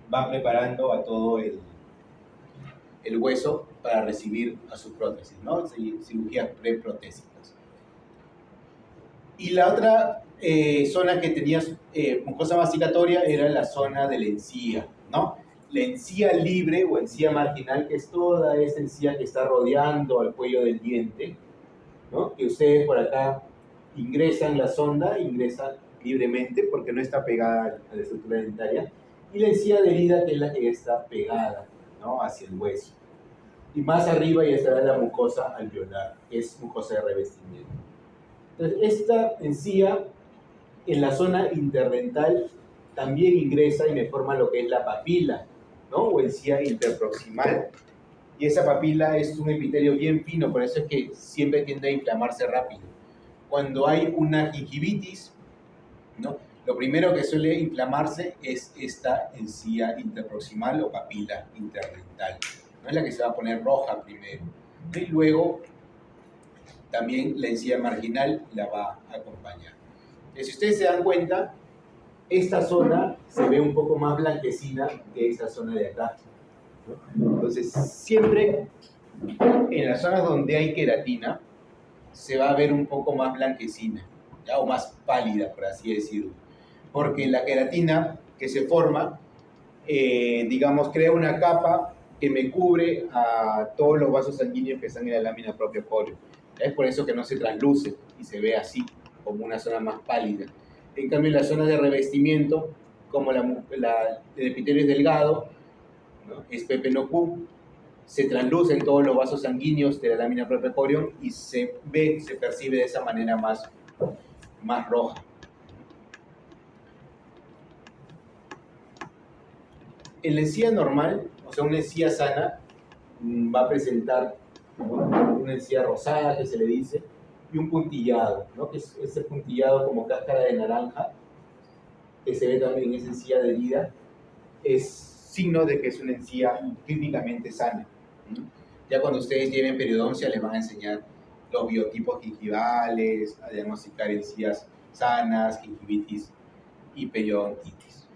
van preparando a todo el hueso para recibir a sus prótesis, ¿no? Cirugías preprotésicas. Y la otra zona que tenía mucosa masticatoria era la zona de la encía, ¿no? La encía libre o encía marginal, que es toda esa encía que está rodeando al cuello del diente, ¿no? Que ustedes por acá ingresan la sonda, ingresan libremente porque no está pegada a la estructura dentaria, y la encía adherida, que es la que está pegada, ¿no? Hacia el hueso. Y más arriba ya estará la mucosa alveolar, que es mucosa de revestimiento. Entonces, esta encía en la zona interdental también ingresa y me forma lo que es la papila, ¿no? O encía interproximal. Y esa papila es un epitelio bien fino, por eso es que siempre tiende a inflamarse rápido. Cuando hay una gingivitis, ¿no? Lo primero que suele inflamarse es esta encía interproximal o papila interdental. No es la que se va a poner roja primero. Y luego también la encía marginal la va a acompañar. Si ustedes se dan cuenta, esta zona se ve un poco más blanquecina que esta zona de acá, ¿no? Entonces, siempre en las zonas donde hay queratina, se va a ver un poco más blanquecina, ¿ya? O más pálida, por así decirlo. Porque la queratina que se forma, digamos, crea una capa que me cubre a todos los vasos sanguíneos que están en la lámina propia polio. Es por eso que no se trasluce y se ve así, como una zona más pálida. En cambio, en las zonas de revestimiento, como el epitelio es delgado, ¿no? Es PP-no-Q, se traslucen todos los vasos sanguíneos de la lámina propia corión y se ve, se percibe de esa manera más roja. En la encía normal, o sea, una encía sana, va a presentar una encía rosada, que se le dice, y un puntillado, ¿no? Que es ese puntillado como cáscara de naranja, que se ve también en esa encía adherida, es signo de que es una encía clínicamente sana. Ya cuando ustedes lleven periodoncia les van a enseñar los biotipos gingivales, a diagnosticar encías sanas, gingivitis y periodontitis.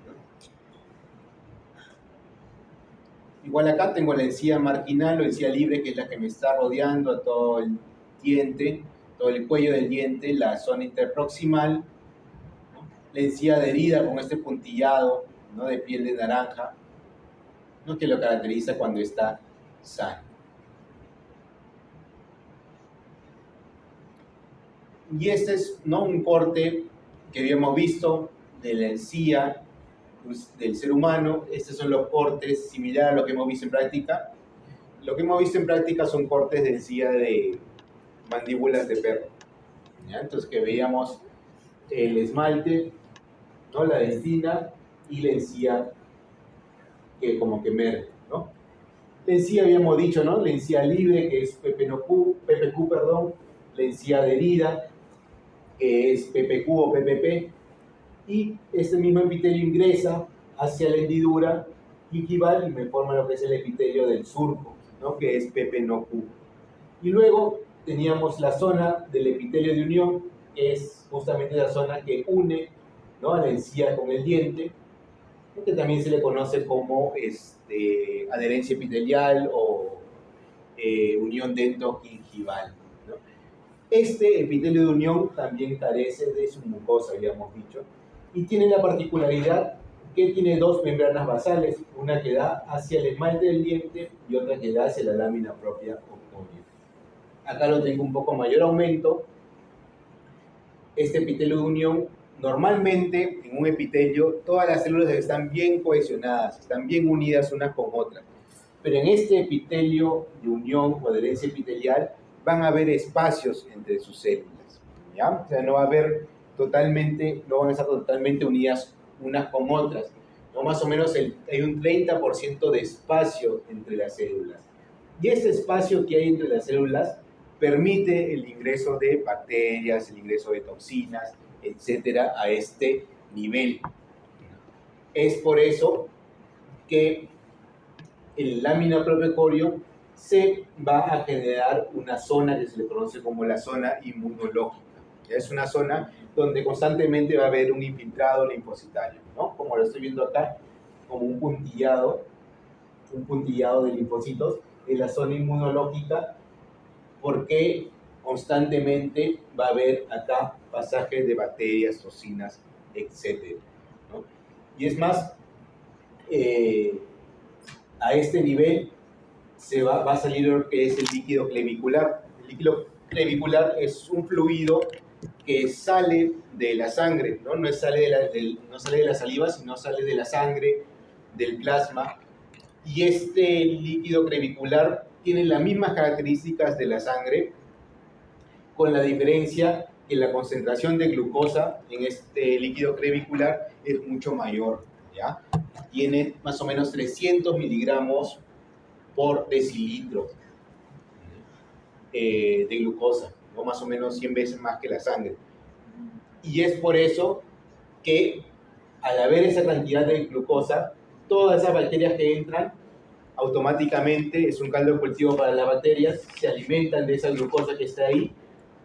Igual acá tengo la encía marginal o encía libre, que es la que me está rodeando a todo el diente, todo el cuello del diente, la zona interproximal, ¿no? La encía adherida con este puntillado, ¿no? De piel de naranja, ¿no? Que lo caracteriza cuando está sano. Y este es, ¿no? Un corte que habíamos visto de la encía del ser humano. Estos son los cortes similares a lo que hemos visto en práctica. Lo que hemos visto en práctica son cortes de encía de mandíbulas de perro, ¿ya? Entonces que veíamos el esmalte, ¿no? La dentina y la encía que como que emerge, ¿no? La encía habíamos dicho, ¿no? La encía libre, que es PPQ, perdón, la encía adherida, que es PPQ o PPP, y este mismo epitelio ingresa hacia la hendidura gingival y me forma lo que es el epitelio del surco, ¿no? Que es PP-no-Q. Y luego teníamos la zona del epitelio de unión, que es justamente la zona que une, ¿no? A la encía con el diente, que también se le conoce como adherencia epitelial o unión dento-gingival, ¿no? Este epitelio de unión también carece de su mucosa, habíamos dicho, y tiene la particularidad que tiene dos membranas basales, una que da hacia el esmalte del diente y otra que da hacia la lámina propia octogonal. Acá lo tengo un poco mayor aumento. Este epitelio de unión, normalmente en un epitelio todas las células están bien cohesionadas, están bien unidas unas con otras, pero en este epitelio de unión o adherencia epitelial van a haber espacios entre sus células, ¿ya? O sea, no va a haber totalmente, no van a estar totalmente unidas unas con otras, ¿no? Más o menos hay un 30% de espacio entre las células. Y ese espacio que hay entre las células permite el ingreso de bacterias, el ingreso de toxinas, etcétera, a este nivel. Es por eso que en la lámina propia coreo se va a generar una zona que se le conoce como la zona inmunológica. Es una zona donde constantemente va a haber un infiltrado linfocitario, ¿no? Como lo estoy viendo acá, como un puntillado de linfocitos en la zona inmunológica, porque constantemente va a haber acá pasajes de bacterias, toxinas, etc., ¿no? Y es más, a este nivel va a salir lo que es el líquido clavicular. El líquido clavicular es un fluido que sale de la sangre, ¿no? No sale de la saliva, sino sale de la sangre, del plasma. Y este líquido clavicular tiene las mismas características de la sangre, con la diferencia que la concentración de glucosa en este líquido clavicular es mucho mayor, ¿ya? Tiene más o menos 300 miligramos por decilitro de glucosa, ¿no? Más o menos 100 veces más que la sangre. Y es por eso que al haber esa cantidad de glucosa, todas esas bacterias que entran, automáticamente es un caldo de cultivo para las bacterias, se alimentan de esa glucosa que está ahí,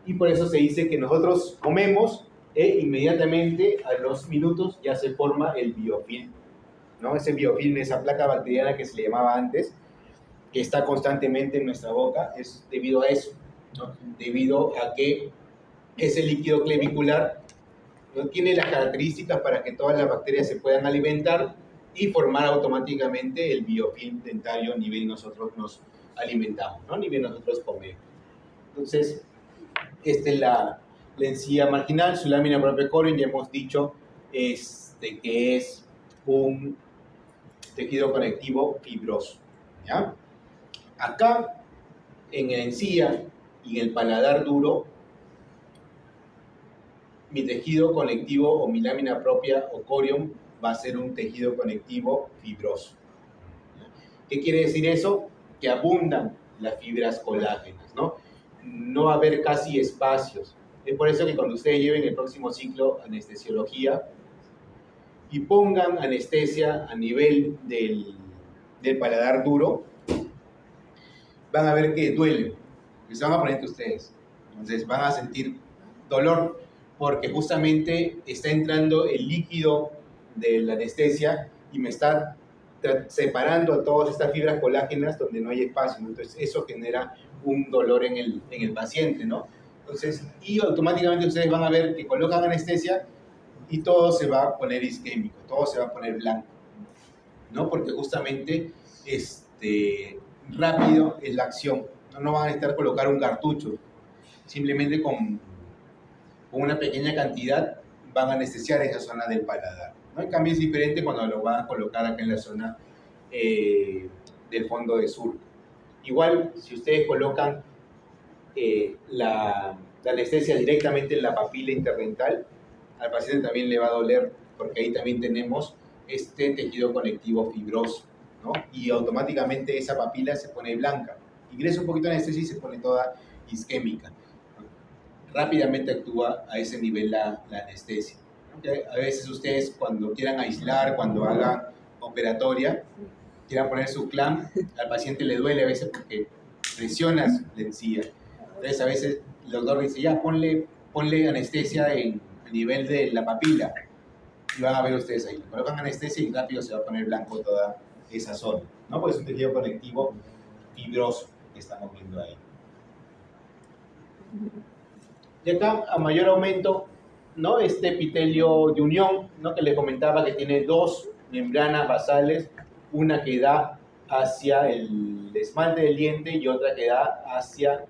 y por eso se dice que nosotros comemos e inmediatamente a los minutos ya se forma el biofilm, ¿no? Ese biofilm, esa placa bacteriana que se le llamaba antes, que está constantemente en nuestra boca, es debido a eso, ¿no? Debido a que ese líquido clavicular no tiene las características para que todas las bacterias se puedan alimentar y formar automáticamente el biofilm dentario ni bien nosotros nos alimentamos, ¿no? Ni bien nosotros comemos. Entonces, esta es la encía marginal, su lámina propia coreo, ya hemos dicho que es un tejido conectivo fibroso, ¿ya? Acá, en la encía y en el paladar duro, mi tejido conectivo o mi lámina propia o corium va a ser un tejido conectivo fibroso. ¿Qué quiere decir eso? Que abundan las fibras colágenas, ¿no? No va a haber casi espacios. Es por eso que cuando ustedes lleven el próximo ciclo anestesiología y pongan anestesia a nivel del paladar duro, van a ver que duele, que se van a poner entre ustedes. Entonces van a sentir dolor porque justamente está entrando el líquido de la anestesia y me está separando a todas estas fibras colágenas donde no hay espacio, ¿no? Entonces eso genera un dolor en el paciente, ¿no? Entonces, y automáticamente ustedes van a ver que colocan anestesia y todo se va a poner isquémico, todo se va a poner blanco, ¿no? Porque justamente rápido es la acción, no van a necesitar colocar un cartucho, simplemente con una pequeña cantidad van a anestesiar esa zona del paladar, ¿no? En cambio es diferente cuando lo van a colocar acá en la zona del fondo de surco. Igual, si ustedes colocan la anestesia directamente en la papila interdental, al paciente también le va a doler porque ahí también tenemos este tejido conectivo fibroso, ¿no? Y automáticamente esa papila se pone blanca. Ingresa un poquito de anestesia y se pone toda isquémica. Rápidamente actúa a ese nivel la anestesia. ¿Okay? A veces ustedes cuando quieran aislar, cuando hagan operatoria, quieran poner su clamp, al paciente le duele a veces porque presionas la encía. Entonces a veces el doctor dice, ya, ponle anestesia a nivel de la papila. Y van a ver ustedes ahí. Colocan anestesia y rápido se va a poner blanco toda esa zona, ¿no? Porque es un tejido conectivo fibroso que estamos viendo ahí. Y acá, a mayor aumento, ¿no? Este epitelio de unión, ¿no? Que les comentaba que tiene dos membranas basales, una que da hacia el esmalte del diente y otra que da hacia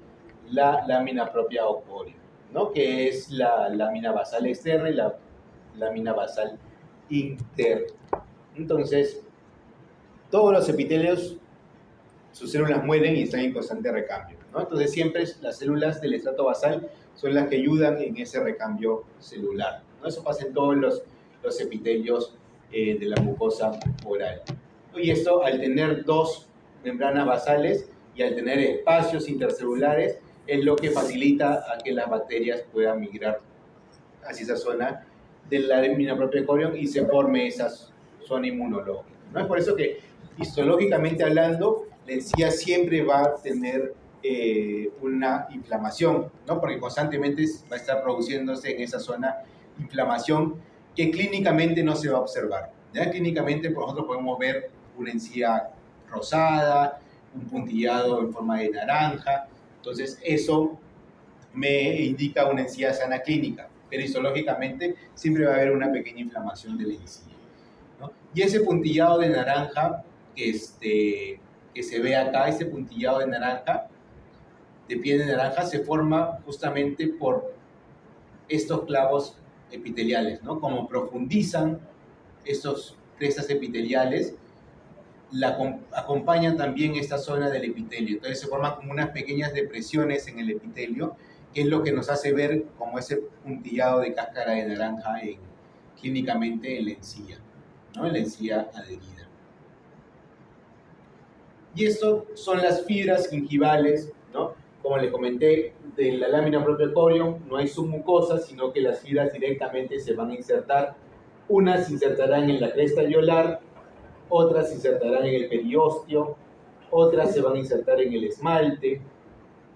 la lámina propia o coreo, ¿no? Que es la lámina basal externa y la lámina basal interna. Entonces, todos los epitelios sus células mueren y están en constante recambio, ¿no? Entonces siempre las células del estrato basal son las que ayudan en ese recambio celular, ¿no? Eso pasa en todos los epitelios de la mucosa oral. Y esto, al tener dos membranas basales y al tener espacios intercelulares, es lo que facilita a que las bacterias puedan migrar hacia esa zona de la lámina propia de corión y se forme esa zona inmunológica, ¿no? Es por eso que histológicamente hablando, la encía siempre va a tener una inflamación, ¿no? Porque constantemente va a estar produciéndose en esa zona inflamación que clínicamente no se va a observar. ¿Ya? Clínicamente nosotros podemos ver una encía rosada, un puntillado en forma de naranja, entonces eso me indica una encía sana clínica, pero histológicamente siempre va a haber una pequeña inflamación de la encía, ¿no? Y ese puntillado de naranja que se ve acá, ese puntillado de naranja, de piel de naranja, se forma justamente por estos clavos epiteliales, ¿no? Como profundizan estos crestas epiteliales, acompañan también esta zona del epitelio. Entonces se forman como unas pequeñas depresiones en el epitelio, que es lo que nos hace ver como ese puntillado de cáscara de naranja clínicamente en la encía, ¿no? En la encía adherida. Y esto son las fibras gingivales, ¿no? Como les comenté, de la lámina propia del corión no hay submucosa, sino que las fibras directamente se van a insertar. Unas se insertarán en la cresta alveolar, otras se insertarán en el periósteo, otras se van a insertar en el esmalte.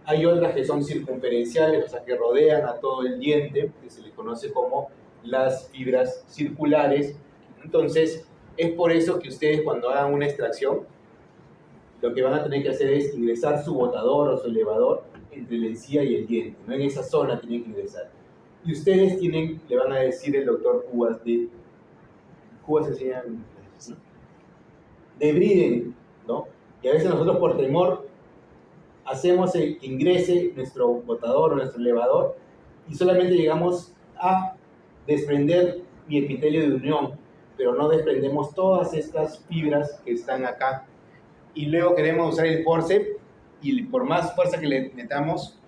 Hay otras que son circunferenciales, o sea, que rodean a todo el diente, que se les conoce como las fibras circulares. Entonces, es por eso que ustedes cuando hagan una extracción, lo que van a tener que hacer es ingresar su botador o su elevador entre la encía y el diente, ¿no? En esa zona tienen que ingresar. Y ustedes le van a decir el doctor Cubas se enseña, debriden, ¿no? Y a veces nosotros por temor hacemos que ingrese nuestro botador o nuestro elevador y solamente llegamos a desprender mi epitelio de unión, pero no desprendemos todas estas fibras que están acá. Y luego queremos usar el forceps y por más fuerza que le metamos,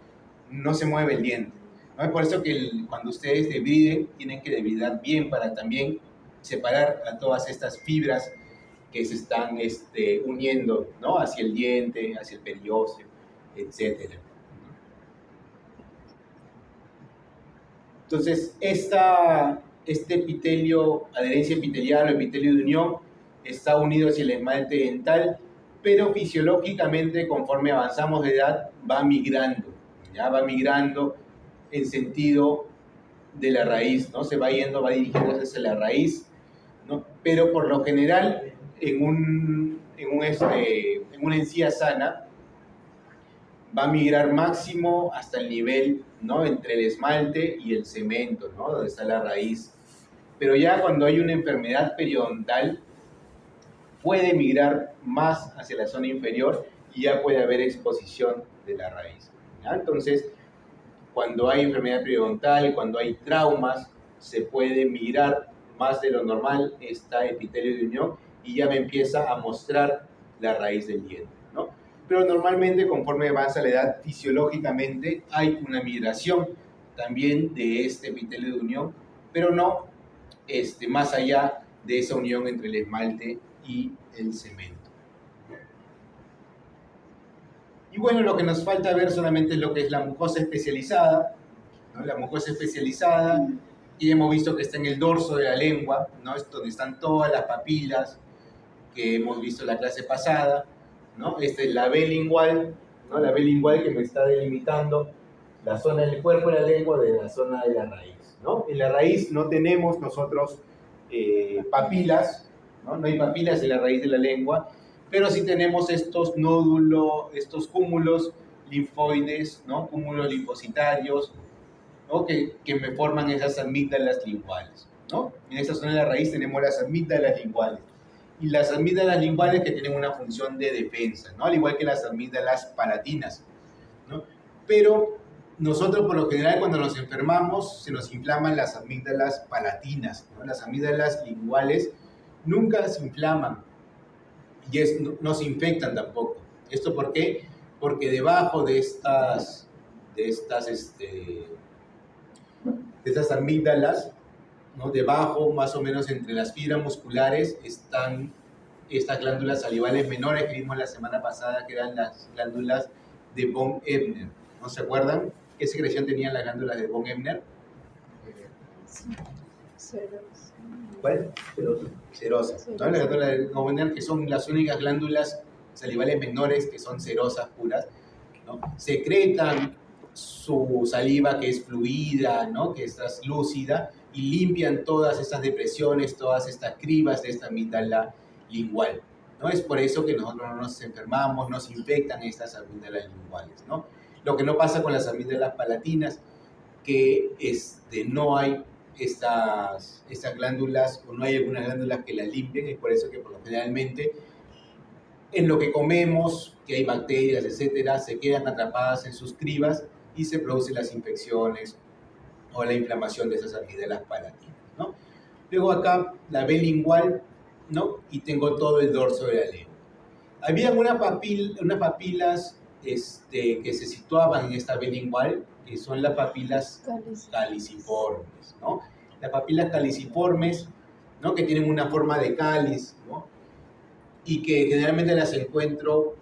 no se mueve el diente, ¿no? Es por eso que cuando ustedes debriden, tienen que debridar bien para también separar a todas estas fibras que se están uniendo, ¿no? Hacia el diente, hacia el periósteo, etc. Entonces, este epitelio, adherencia epitelial o epitelio de unión, está unido hacia el esmalte dental, pero fisiológicamente, conforme avanzamos de edad, va migrando, ¿ya? Va migrando en sentido de la raíz, ¿no? Se va yendo, va dirigiéndose hacia la raíz, ¿no? Pero por lo general, en una encía sana, va a migrar máximo hasta el nivel, ¿no? Entre el esmalte y el cemento, ¿no? Donde está la raíz. Pero ya cuando hay una enfermedad periodontal, puede migrar más hacia la zona inferior y ya puede haber exposición de la raíz, ¿ya? Entonces, cuando hay enfermedad periodontal, cuando hay traumas, se puede migrar más de lo normal esta epitelio de unión y ya me empieza a mostrar la raíz del diente, ¿no? Pero normalmente, conforme avanza la edad, fisiológicamente hay una migración también de este epitelio de unión, pero no más allá de esa unión entre el esmalte y el cemento. Y bueno, lo que nos falta ver solamente es lo que es la mucosa especializada, ¿no? La mucosa especializada, y hemos visto que está en el dorso de la lengua, ¿no? Es donde están todas las papilas que hemos visto en la clase pasada, ¿no? Esta es la B lingual, ¿no? La B lingual que me está delimitando la zona del cuerpo de la lengua de la zona de la raíz, ¿no? En la raíz no tenemos nosotros papilas, ¿no? No hay papilas en la raíz de la lengua, pero sí tenemos estos nódulos, estos cúmulos linfoides, ¿no? Cúmulos linfocitarios, ¿no? que me forman esas amígdalas linguales, ¿no? En esa zona de la raíz tenemos las amígdalas linguales. Y las amígdalas linguales que tienen una función de defensa, ¿no? Al igual que las amígdalas palatinas, ¿no? Pero nosotros por lo general cuando nos enfermamos se nos inflaman las amígdalas palatinas, ¿no? Las amígdalas linguales nunca se inflaman y no se infectan tampoco. ¿Esto por qué? Porque debajo de estas amígdalas, ¿no? Debajo, más o menos entre las fibras musculares, están estas glándulas salivales menores que vimos la semana pasada, que eran las glándulas de von Ebner. ¿No se acuerdan? ¿Qué secreción tenían las glándulas de von Ebner? ¿Cuál? Cerosas. ¿No? Las glándulas de von Ebner, que son las únicas glándulas salivales menores que son cerosas puras, ¿no? Secretan su saliva que es fluida, ¿no? Que es translúcida, y limpian todas estas depresiones, todas estas cribas de esta amígdala lingual, ¿no? Es por eso que nosotros no nos enfermamos, nos infectan estas amígdalas linguales, ¿no? Lo que no pasa con las amígdalas palatinas, que no hay estas glándulas, o no hay algunas glándulas que las limpien, es por eso que por lo generalmente en lo que comemos, que hay bacterias, etcétera, se quedan atrapadas en sus cribas y se producen las infecciones o la inflamación de esas amígdalas palatinas, ¿no? Luego acá la B lingual, ¿no? Y tengo todo el dorso de la lengua. Había unas papilas que se situaban en esta B lingual, que son las papilas caliciformes, ¿no? Las papilas caliciformes, ¿no? Que tienen una forma de cáliz, ¿no? Y que generalmente las encuentro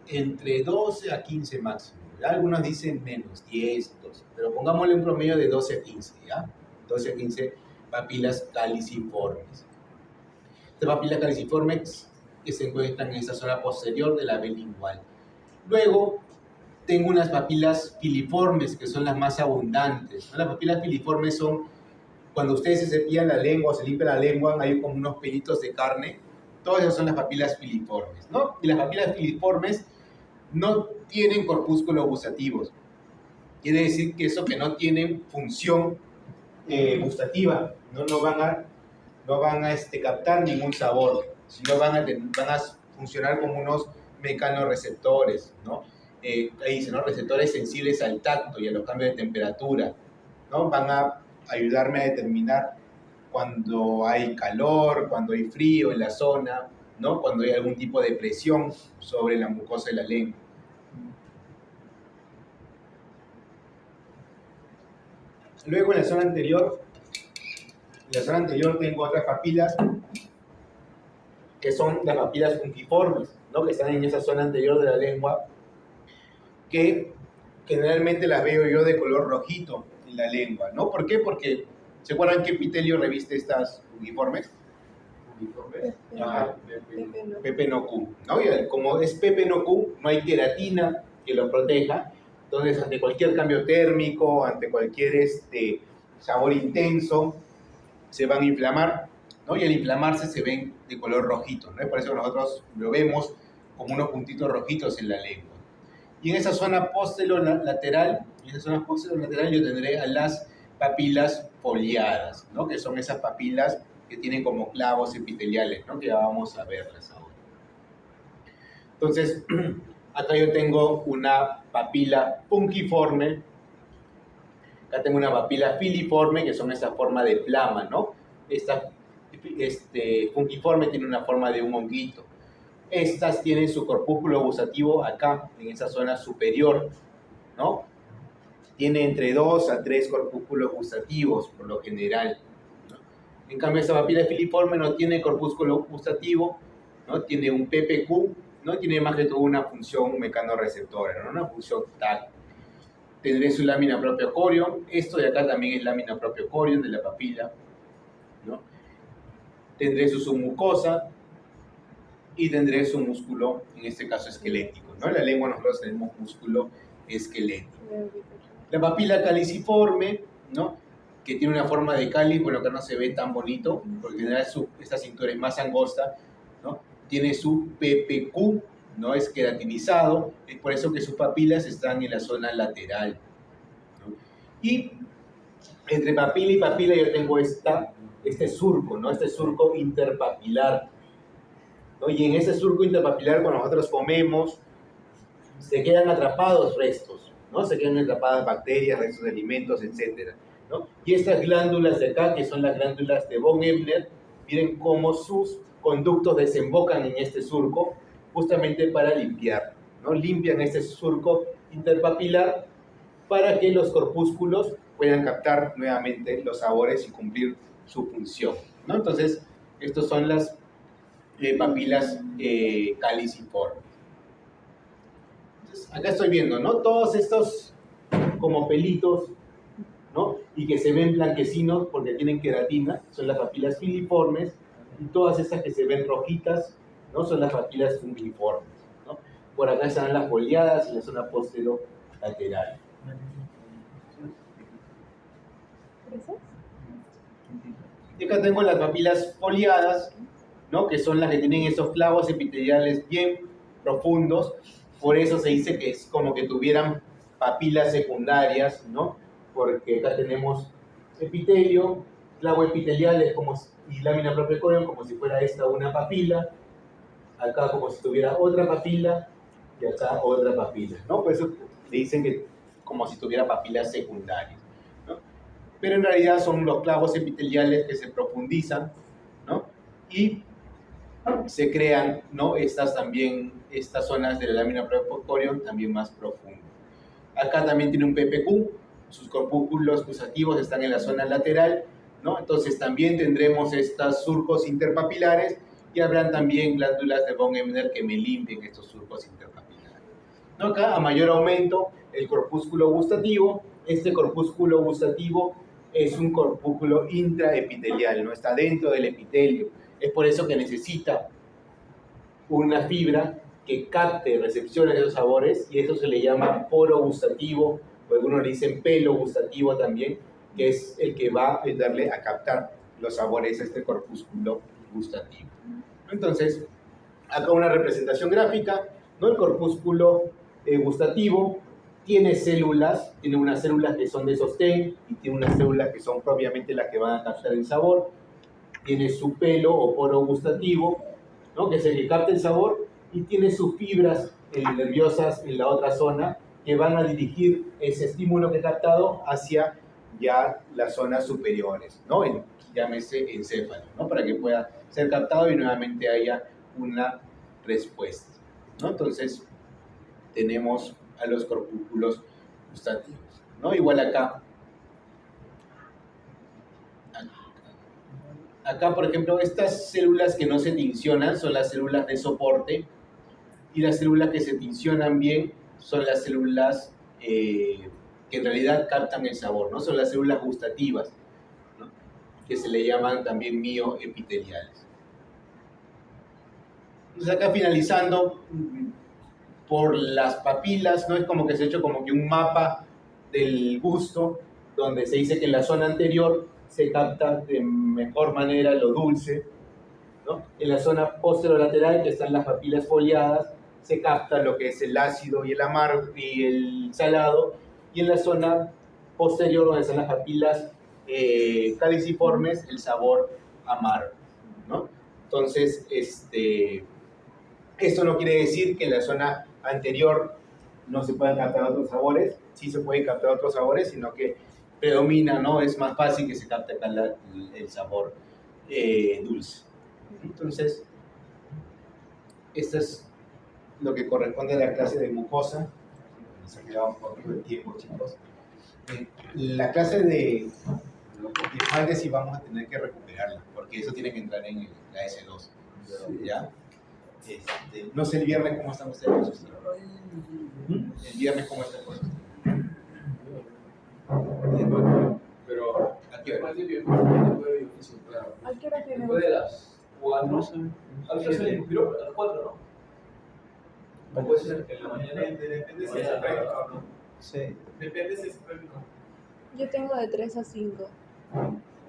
entre 12 a 15 máximo. ¿Ya? Algunos dicen menos, 10, 12, pero pongámosle un promedio de 12 a 15, ¿ya? 12 a 15 papilas caliciformes. Estas papilas caliciformes que se encuentran en esta zona posterior de la B lingual. Luego, tengo unas papilas filiformes, que son las más abundantes, ¿no? Las papilas filiformes son, cuando ustedes se cepillan la lengua o se limpian la lengua, hay como unos pelitos de carne. Todas esas son las papilas filiformes, ¿no? Y las papilas filiformes no tienen corpúsculos gustativos. Quiere decir que eso, que no tienen función gustativa, no van a captar ningún sabor, sino van a funcionar como unos mecanorreceptores, ¿no? Ahí dice, ¿no? Receptores sensibles al tacto y a los cambios de temperatura, ¿no? Van a ayudarme a determinar cuando hay calor, cuando hay frío en la zona, ¿no? Cuando hay algún tipo de presión sobre la mucosa de la lengua. Luego en la zona anterior tengo otras papilas que son las papilas fungiformes, ¿no? Que están en esa zona anterior de la lengua, que generalmente las veo yo de color rojito en la lengua, ¿no? ¿Por qué? Porque, ¿se acuerdan qué epitelio reviste estas fungiformes? PP no Q, ¿no? Y como es PP no Q, no hay queratina que lo proteja, entonces ante cualquier cambio térmico, ante cualquier sabor intenso, se van a inflamar, ¿no? Y al inflamarse se ven de color rojito, ¿no? Por eso nosotros lo vemos como unos puntitos rojitos en la lengua. Y en esa zona posterolateral, yo tendré a las papilas foliadas, ¿no? Que son esas papilas que tienen como clavos epiteliales, ¿no? Que ya vamos a verlas ahora. Entonces, acá yo tengo una papila fungiforme, acá tengo una papila filiforme, que son esa forma de flama, ¿no? Esta fungiforme tiene una forma de un honguito. Estas tienen su corpúsculo gustativo acá, en esa zona superior, ¿no? Tiene entre 2 a 3 corpúsculos gustativos, por lo general, ¿no? En cambio, esta papila filiforme no tiene corpúsculo gustativo, ¿no? Tiene un PPQ, ¿no? Tiene más que todo una función mecanorreceptora, ¿no? Una función táctil. Tendré su lámina propia corion. Esto de acá también es lámina propia corion de la papila, ¿no? Tendré su submucosa y tendré su músculo, en este caso esquelético, ¿no? En la lengua nosotros tenemos músculo esquelético. La papila caliciforme, ¿no? Que tiene una forma de cáliz, bueno, que no se ve tan bonito, porque en general esta cintura es más angosta, ¿no? Tiene su PPQ, ¿no? Es queratinizado, es por eso que sus papilas están en la zona lateral, ¿no? Y entre papila y papila yo tengo este surco, ¿no? Este surco interpapilar, ¿no? Y en ese surco interpapilar, cuando nosotros comemos, se quedan atrapados restos, ¿no? Se quedan atrapadas bacterias, restos de alimentos, etc., ¿no? Y estas glándulas de acá, que son las glándulas de von Ebner, miren cómo sus conductos desembocan en este surco, justamente para limpiar, ¿no? Limpian este surco interpapilar para que los corpúsculos puedan captar nuevamente los sabores y cumplir su función, ¿no? Entonces, estas son las papilas caliciformes. Entonces, acá estoy viendo, ¿no? Todos estos como pelitos, ¿no? Y que se ven blanquecinos porque tienen queratina, son las papilas filiformes, y todas estas que se ven rojitas, ¿no? Son las papilas fungiformes, ¿no? Por acá están las foliadas y la zona posterolateral. Y acá tengo las papilas foliadas, ¿no? Que son las que tienen esos clavos epiteliales bien profundos, por eso se dice que es como que tuvieran papilas secundarias, ¿no? Porque acá tenemos epitelio, clavo epitelial es como, y lámina propia corión como si fuera esta una papila, acá como si tuviera otra papila y acá otra papila, ¿no? Por eso le dicen que como si tuviera papilas secundarias, ¿no? Pero en realidad son los clavos epiteliales que se profundizan, ¿no? Y se crean, ¿no? Estas zonas de la lámina propia corión también más profundas. Acá también tiene un PPQ, sus corpúsculos gustativos están en la zona lateral, ¿no? Entonces también tendremos estos surcos interpapilares y habrán también glándulas de von Ebner que me limpien estos surcos interpapilares, ¿no? Acá a mayor aumento el corpúsculo gustativo, este corpúsculo gustativo es un corpúsculo intraepitelial, no está dentro del epitelio, es por eso que necesita una fibra que capte, recepcione esos sabores, y eso se le llama poro gustativo, o algunos le dicen pelo gustativo también, que es el que va a darle a captar los sabores a este corpúsculo gustativo. Entonces, acá una representación gráfica, ¿no? El corpúsculo gustativo tiene células, tiene unas células que son de sostén y tiene unas células que son propiamente las que van a captar el sabor, tiene su pelo o poro gustativo, ¿no? Que es el que capta el sabor, y tiene sus fibras nerviosas en la otra zona que van a dirigir ese estímulo que he captado hacia ya las zonas superiores, ¿no? Llámese encéfalo, ¿no? Para que pueda ser captado y nuevamente haya una respuesta, ¿no? Entonces, tenemos a los corpúsculos gustativos, ¿no? Igual acá. Acá, por ejemplo, estas células que no se tincionan son las células de soporte, y las células que se tincionan bien son las células que en realidad captan el sabor, ¿no? Son las células gustativas, ¿no? Que se le llaman también mioepiteliales. Entonces acá finalizando, por las papilas, ¿no? Es como que se ha hecho como que un mapa del gusto, donde se dice que en la zona anterior se capta de mejor manera lo dulce, ¿no? En la zona posterolateral, que están las papilas foliadas, se capta lo que es el ácido y el amargo y el salado, y en la zona posterior, donde están las papilas caliciformes, el sabor amargo, ¿no? Entonces, esto no quiere decir que en la zona anterior no se puedan captar otros sabores, sí se pueden captar otros sabores, sino que predomina, ¿no? Es más fácil que se capte acá el sabor dulce. Entonces, esto es lo que corresponde a la clase de mucosa. Nos ha quedado un poquito de tiempo, chicos. La clase de Maldes sí vamos a tener que recuperarla, porque eso tiene que entrar en la S2. ¿Ya? No sé el viernes cómo están ustedes. El viernes cómo están ustedes. Pero, ¿a qué hora? ¿A qué hora tiene? Después de las 4. No A las 4, ¿no? ¿O puede ser en la mañana? Depende si es práctico o no. Sí. Depende si es práctico. Yo tengo de 3 a 5.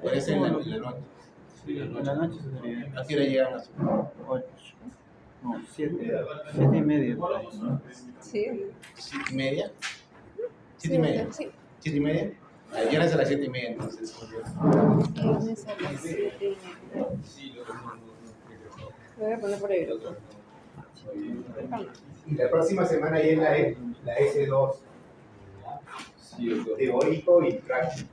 Puede ser en la noche. Sí, En la noche sería ¿A qué hora llegan a su 8. No, 7:30 por ahí, ¿no? Sí. 7:30? ¿7:30? Sí. ¿7:30? El viernes a las 7:30, entonces. Viernes a las 7:30. Sí, Lo voy a poner por ahí. Y la próxima semana ya es la S2. sí, Teórico y práctico.